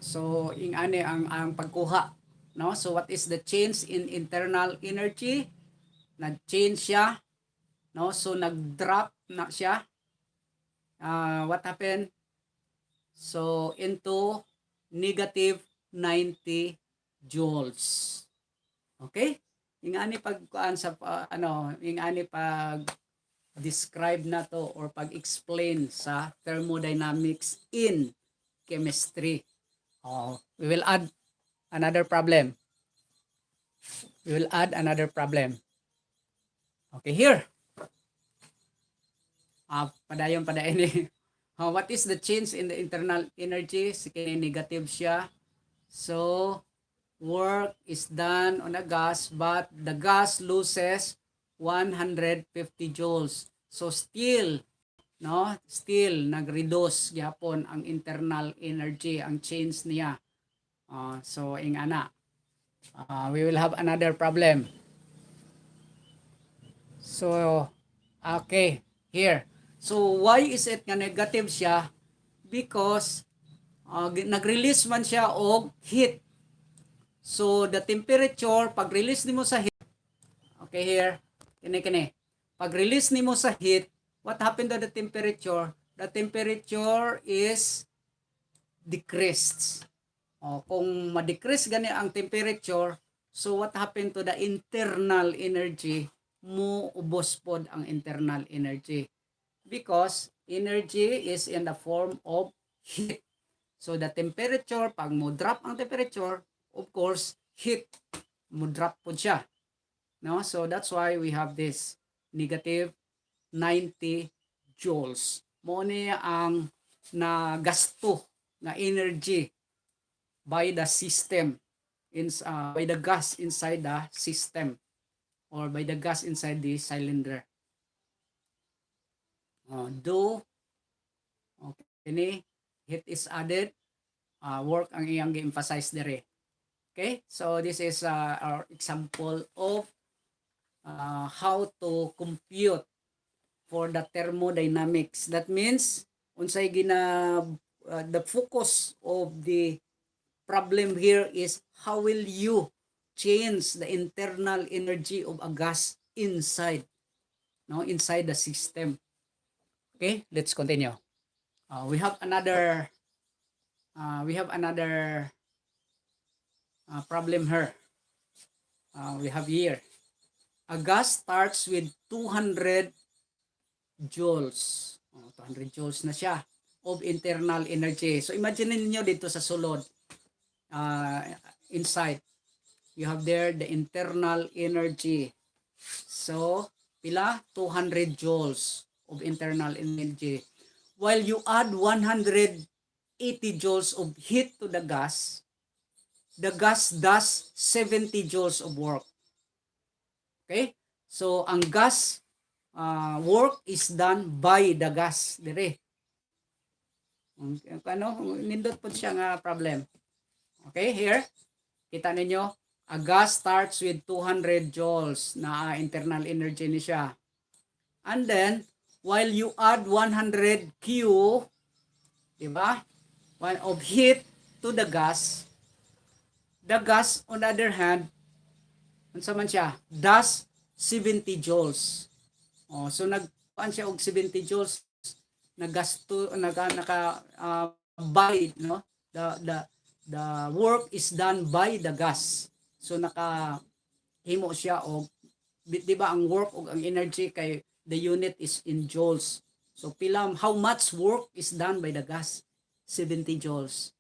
So, ingani ang pagkuha. No? So, what is the change in internal energy? Nag-change siya. No? So, nag-drop na siya. What happened? So, into negative 90 joules. Okay? Ingani pagkuan sa ingani pag describe na to or pag-explain sa thermodynamics in chemistry. We will add another problem. Okay, here. Padayon ni. What is the change in the internal energy? Sige, negative siya. So, work is done on a gas but the gas loses 150 joules. So still nag-reduce gyapon ang internal energy, ang change niya. So ingana. We will have another problem. So okay, here. So why is it nga negative siya? Because nag-release man siya og heat. So, the temperature, pag-release nimo sa heat, okay here, kini. Pag-release nimo sa heat, what happened to the temperature? The temperature is decreased. Kung ma-decrease gani ang temperature, so what happened to the internal energy? Muubos pod ang internal energy. Because energy is in the form of heat. So, the temperature, pag mo drop ang temperature, of course, heat mo drop po siya. No? So that's why we have this negative 90 joules. Mo ni ang nagasto na energy by the system by the gas inside the system or by the gas inside the cylinder. Though okay, heat is added, work ang iyang gi-emphasize dire. Okay, so this is our example of how to compute for the thermodynamics. That means, unsay the focus of the problem here is how will you change the internal energy of a gas inside the system. Okay, let's continue. We have another We have another problem here. We have here. A gas starts with 200 joules. 200 joules na siya of internal energy. So imagine niyo dito sa sulod, inside, you have there the internal energy. So, pila? 200 joules of internal energy. While you add 180 joules of heat to the gas does 70 joules of work. Okay? So, ang gas work is done by the gas. Dire. Ano? Nindot po siya nga problem. Okay, here. Kita ninyo, a gas starts with 200 joules na internal energy ni siya. And then, while you add 100 Q, diba? Of heat to the gas on the other hand, unsa man siya, does 70 joules. So nagkuan siya og 70 joules, nagasto by, no? The work is done by the gas. So himo siya og, di ba, ang work og ang energy kay the unit is in joules. So how much work is done by the gas? 70 joules.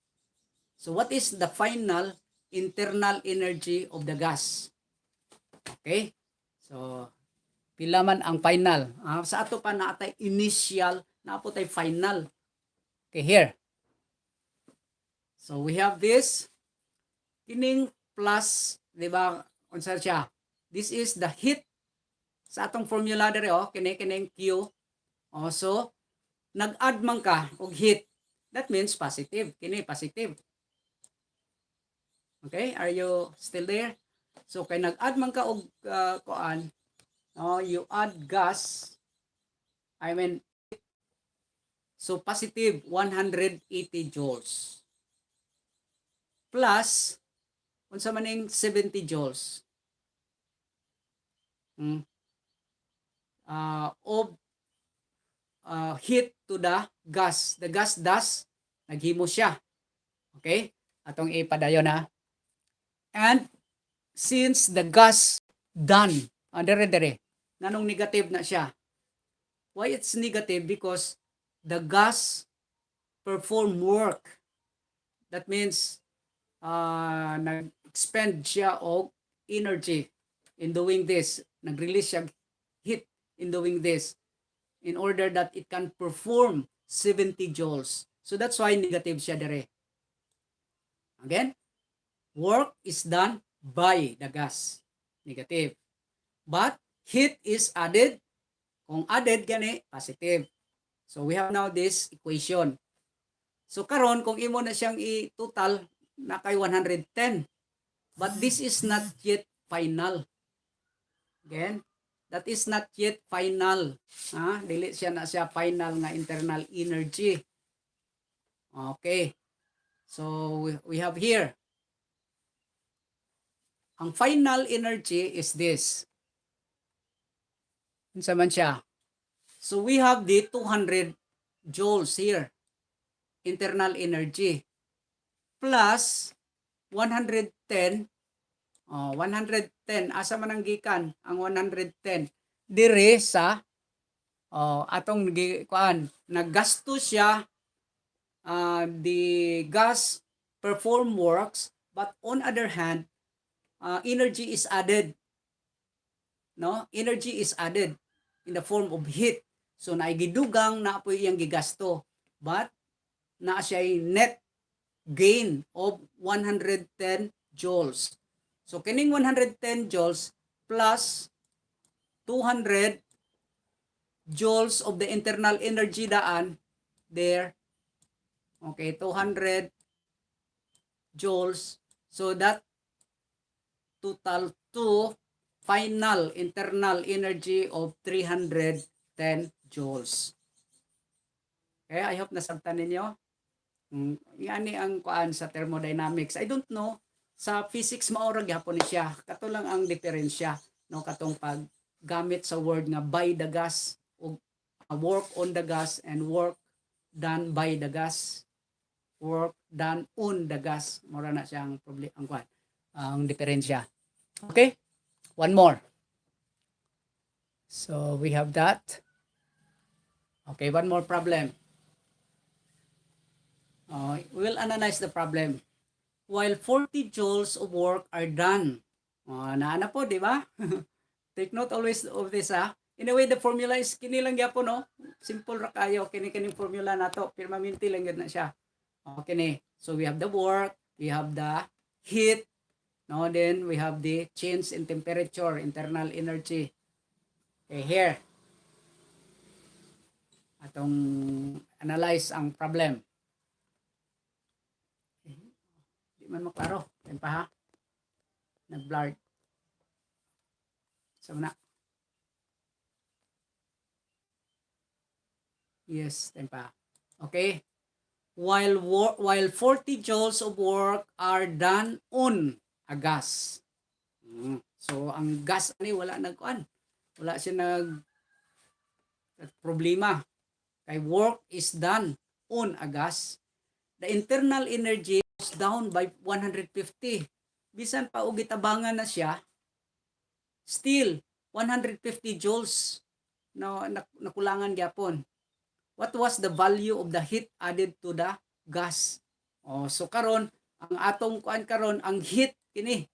So what is the final internal energy of the gas? Okay? So pila man ang final? Sa ato pa naatay initial, naapo tay final. Okay, here. So we have this kining plus, di ba, unsa siya? This is the heat sa atong formula dere, kining Q. So nag-add man ka og heat. That means positive. Kini positive. Okay, are you still there? So kay nag-add man ka og kuan, you add gas, so positive 180 joules. Plus unsa maning 70 joules. Of heat to the gas. The gas does, naghimo siya. Okay? Atong ipadayon na. And since the gas done, dere, nanong negative na siya. Why it's negative? Because the gas perform work. That means nag-expend siya og energy in doing this. Nag-release siya heat in doing this, in order that it can perform 70 joules. So that's why negative siya dere. Again, work is done by the gas. Negative. But heat is added. Kung added gani, positive. So we have now this equation. So karon kung imo na siyang i-total, na kay 110. But this is not yet final. Again, that is not yet final. Dili siya na siya final nga internal energy. Okay. So we have here. Ang final energy is this. Unsa man siya? So we have the 200 joules here. Internal energy. Plus 110. 110. Asa man ang gikan ang 110? Dire sa atong kuan, naggasto siya, the gas perform works, but on other hand, energy is added. No? Energy is added in the form of heat. So naigidugang na po iyang gigasto, but na siya net gain of 110 joules. So kining 110 joules plus 200 joules of the internal energy daan there. Okay, 200 joules. So that total to final internal energy of 310 joules. Okay, I hope nasabtan ninyo. Yan ang kuan sa thermodynamics. I don't know, sa physics maura gyapon ni siya. Kato lang ang diferensya, no, katong paggamit sa word nga by the gas, o work on the gas and work done by the gas. work done on the gas. Mura na siyang problem ang diferensya. Okay? One more. So we have that. Okay, one more problem. We'll analyze the problem. While 40 joules of work are done. Naana po, di ba? Take note always of this, ha? In a way, the formula is kini lang gyapon, no? Simple ra kayo. Kini formula nato. Permanente lang na siya. Okay ni. So we have the work, we have the heat, no? Then we have the change in temperature, internal energy. Okay, here. Atong analyze ang problem. Di man maklaro. Yan pa, ha? Nag-blurred. So na. Yes, yan pa. Okay. While 40 joules of work are done on a gas. So ang gas ani wala nagkuan. Wala siya problema. Kay work is done on a gas. The internal energy is down by 150. Bisan pa og gitabangan na siya, still 150 joules nakulangan gyapon. What was the value of the heat added to the gas? So karon ang atong kuan karon ang heat kini.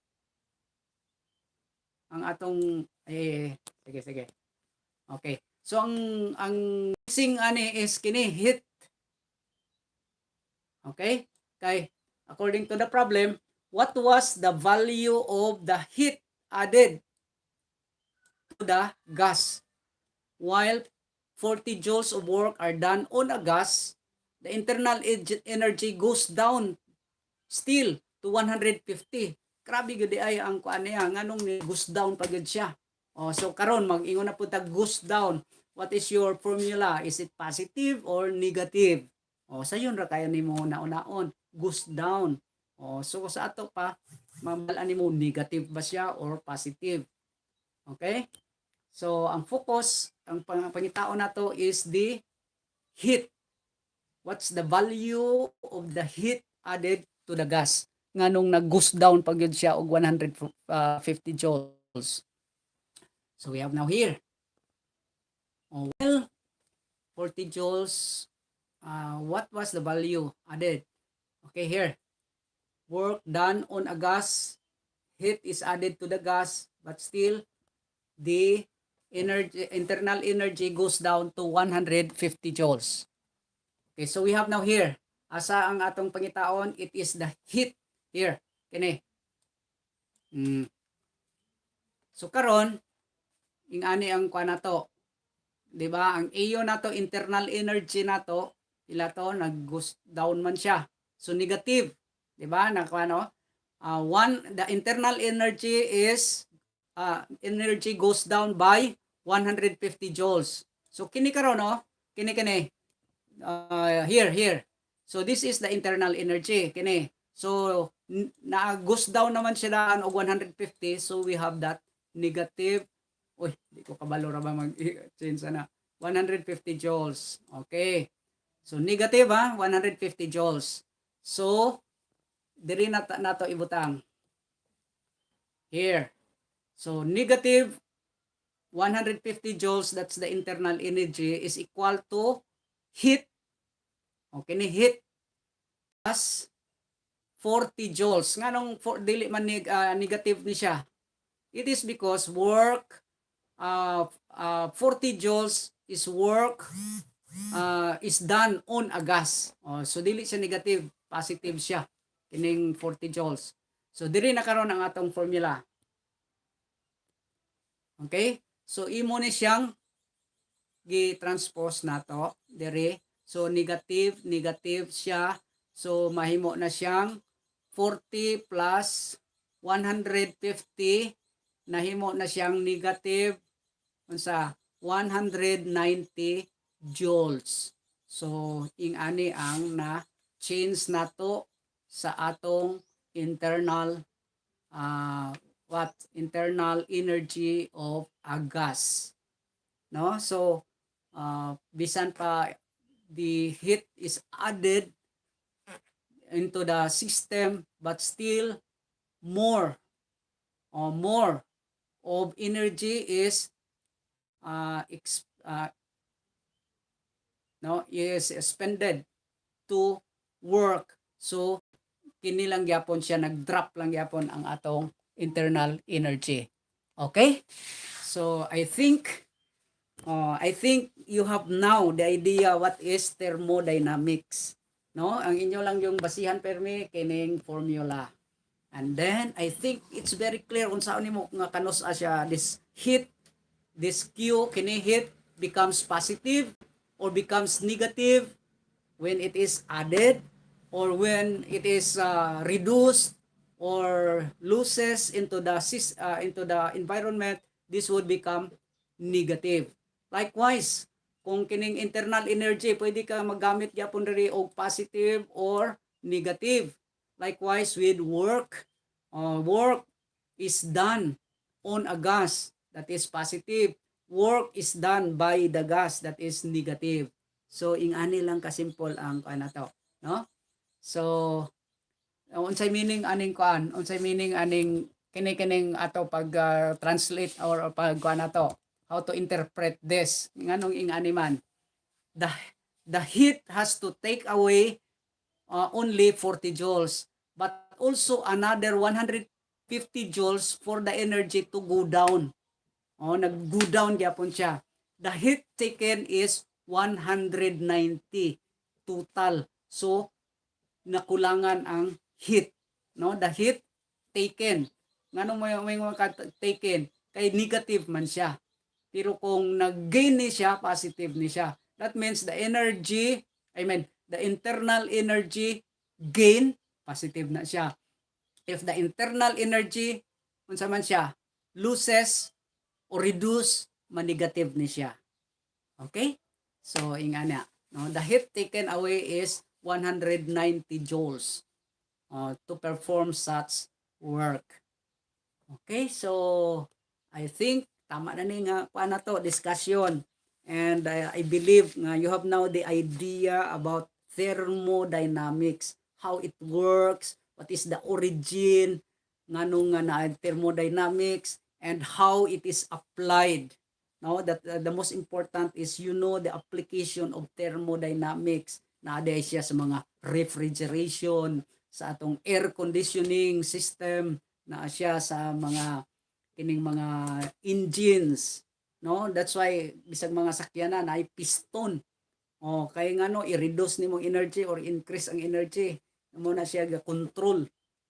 Ang atong sige. Okay. So ang missing ani is kini heat. Okay? Kay according to the problem, what was the value of the heat added to the gas? While 40 joules of work are done on a gas, the internal energy goes down still to 150. Grabe gud ay ang kuan niya nganong ni goes down pagud siya. So karon mag-ingon na pud tag goes down. What is your formula? Is it positive or negative? Sayon ra kayo nimo naon-naon, goes down. So sa ato pa mamalan nimo negative ba siya or positive. Okay? So, ang focus, ang pangitaon nato is the heat. What's the value of the heat added to the gas? Nganong nag-goes down pag yun siya og 150 joules. So, we have now here. Well, 40 joules, what was the value added? Okay, here. Work done on a gas, heat is added to the gas, but still, the internal energy goes down to 150 joules. Okay, so we have now here, asa ang atong pangitaon, it is the heat here. Kini. So karon, ingani ang kuan nato. 'Di ba? Ang AO nato, internal energy nato, ila to nag-goes down man siya. So negative, 'di ba? The internal energy is energy goes down by 150 joules. So kini karon kini here. So this is the internal energy kini. So na-goes down naman siya og 150, so we have that negative. Di ko kabalo ra ba mag-change na. 150 joules. Okay. So negative 150 joules. So diri nato ibutang. Here. So, negative 150 joules, that's the internal energy, is equal to heat. Okay, ni heat plus 40 joules. Nganong dili man negative ni siya? It is because work, 40 joules is work is done on a gas. So, dili siya negative, positive siya. Kining 40 joules. So, diri na karon ang atong formula. Okay? So, imo ni siyang gi-transpose nato dire. So, negative siya. So, mahimo na siyang 40 plus 150. Nahimo na siyang negative 190 joules. So, ingani ang na-change nato sa atong internal internal energy of a gas, no? So bisan pa the heat is added into the system, but still more more of energy is is expended to work. So kini lang gyapon siya, nag-drop lang gyapon ang atong internal energy. Okay? So I think you have now the idea what is thermodynamics. No? Ang inyo lang yung basihan permi kining formula. And then I think it's very clear kung saan nimo nga kanus siya this heat, this Q kini heat becomes positive or becomes negative when it is added or when it is reduced or loses into the environment. This would become negative. Likewise, kung kining internal energy pwede ka maggamit gyapon diri og positive or negative. Likewise with work, work is done on a gas that is positive. Work is done by the gas that is negative. So ingani lang kasimple ang kuan nato, no? So unsay meaning aning kuan? Unsay meaning aning kini-kining ato pag translate or pag kuan nato? How to interpret this? Nganong ingani man? The the heat has to take away only 40 joules, but also another 150 joules for the energy to go down. Nag-go down gyapon siya. The heat taken is 190 total. So nakulangan ang heat, no? The heat taken. Nganong may mga taken kay negative man siya. Pero kung nag-gain ni siya, positive ni siya. That means the internal energy gain, positive na siya. If the internal energy, unsa man siya, loses or reduce, ma-negative ni siya. Okay? So, ingana. No? The heat taken away is 190 joules to perform such work. Okay? So, I think tama na ni nga kuan na to discussion. And I believe nga you have now the idea about thermodynamics, how it works, what is the origin nganong nga na thermodynamics, and how it is applied. No, that the most important is the application of thermodynamics na aday siya sa mga refrigeration, sa atong air conditioning system, na siya sa mga kining mga engines, no? That's why bisag mga sakyanan ay piston. Kay ngano i-reduce nimo energy or increase ang energy, mo na siya ga control,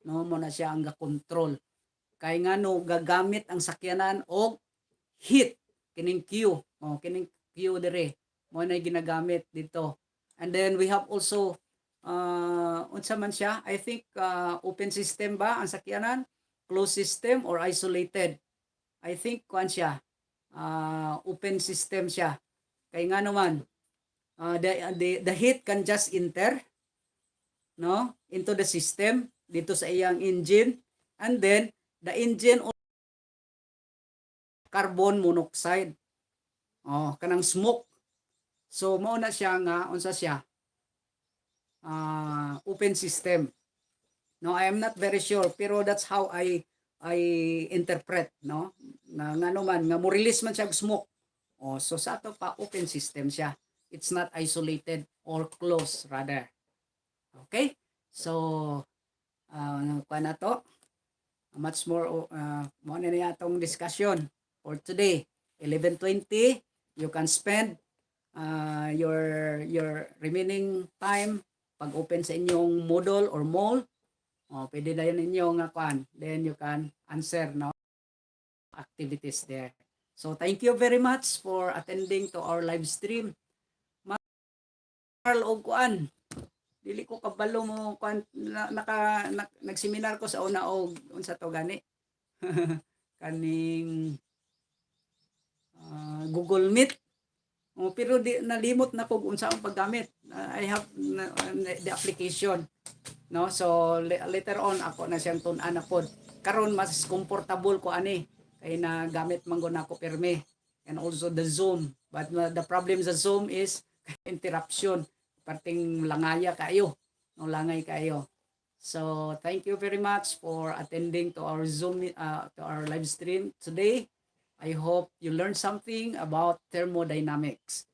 no? Mo na siya ang ga control. Kay ngano gagamit ang sakyanan og heat, kining Q, kining Q dire mo na ginagamit dito. And then we have also unsa man siya, I think open system ba ang sakyanan, closed system or isolated. I think kuan siya, open system siya. Kay nga naman, the heat can just enter, no, into the system dito sa iyang engine, and then the engine carbon monoxide, kanang smoke. So mao na siya nga unsa siya, open system. No, I am not very sure, pero that's how I interpret, no, na ngano man nga mo release man siya og smoke. So sa ato pa open system siya, it's not isolated or closed rather. Okay, so kuan na to, much more mo na niya atong discussion for today. 11:20, you can spend your remaining time pag open sa inyong Moodle or mall. Pwede na yun ninyo nga kuan. Then you can answer, no, activities there. So thank you very much for attending to our live stream. Marl og kuan. Dili ko kabalo mo kuan nagseminar ko sa una og unsa to gani. Kaning Google Meet. Pero di nalimot na ko unsa ang paggamit. I have the application. No, so later on ako na siyang tun-an na pod. Karon mas comfortable ko ani kay na gamit man gud nako perme, and also the Zoom. But the problem sa Zoom is interruption, parting langaya kayo, no langay kayo. So thank you very much for attending to our Zoom to our live stream today. I hope you learned something about thermodynamics.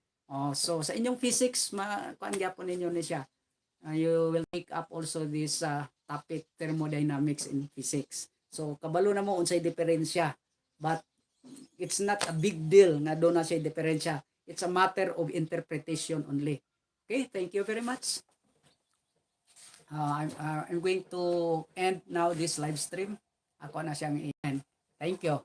So sa inyong physics, kuan gyapon ninyo ni siya. You will pick up also this topic thermodynamics in physics. So kabalo na mo unsay diferensya. But it's not a big deal nga do na siya diferensya. It's a matter of interpretation only. Okay, thank you very much. I'm going to end now this live stream. Ako na siyang i-end. Thank you.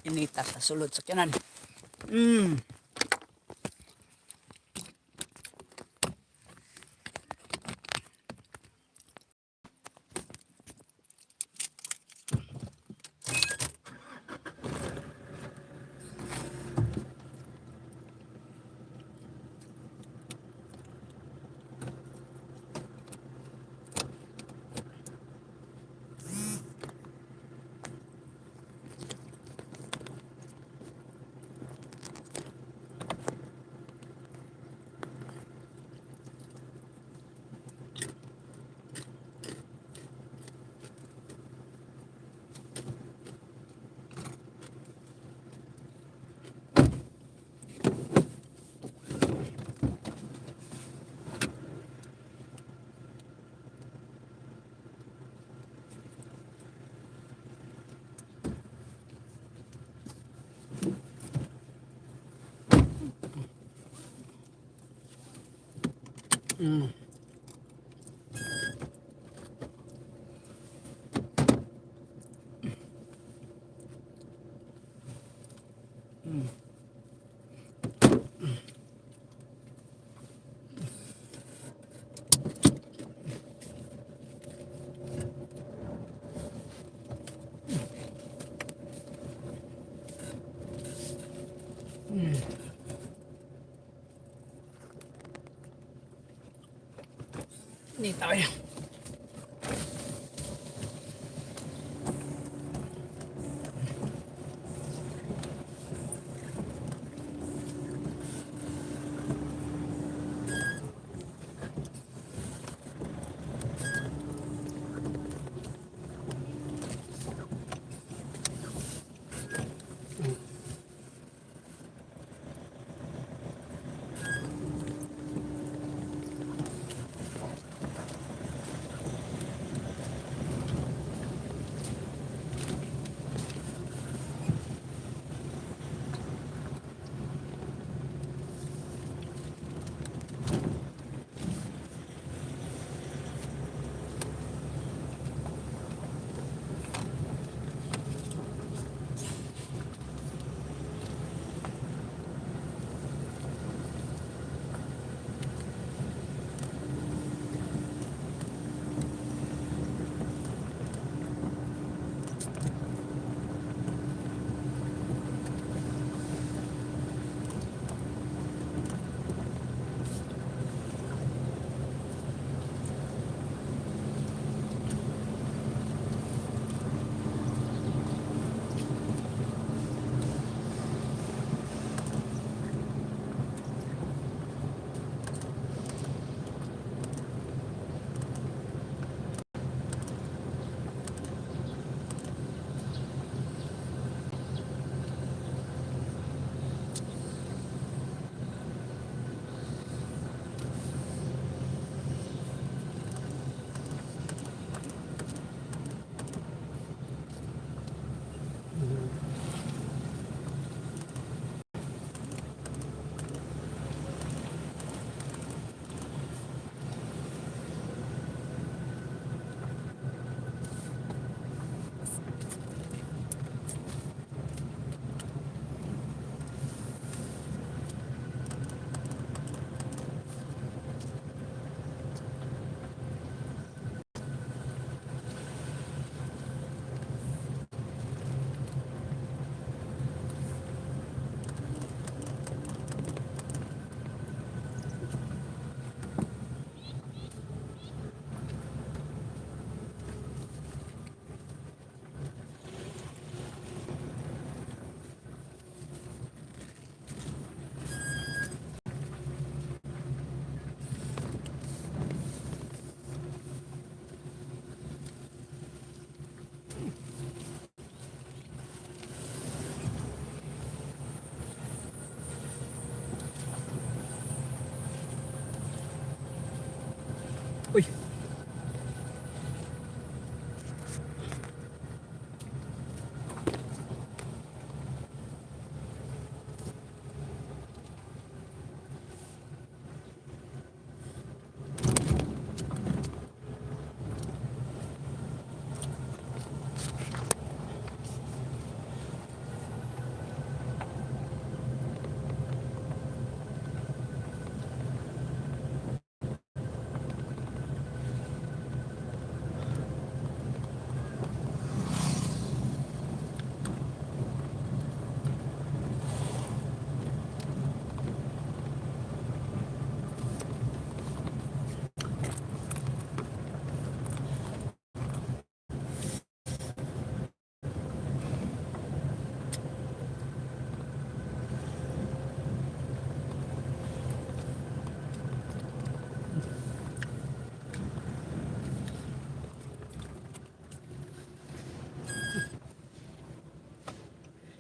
Inita sa sulod sa kanan. Mm. Mm. Inita kayo.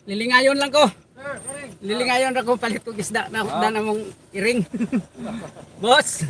Lilingayon lang ko. Lilingayon ra ko palit og isda na mong iring. Boss.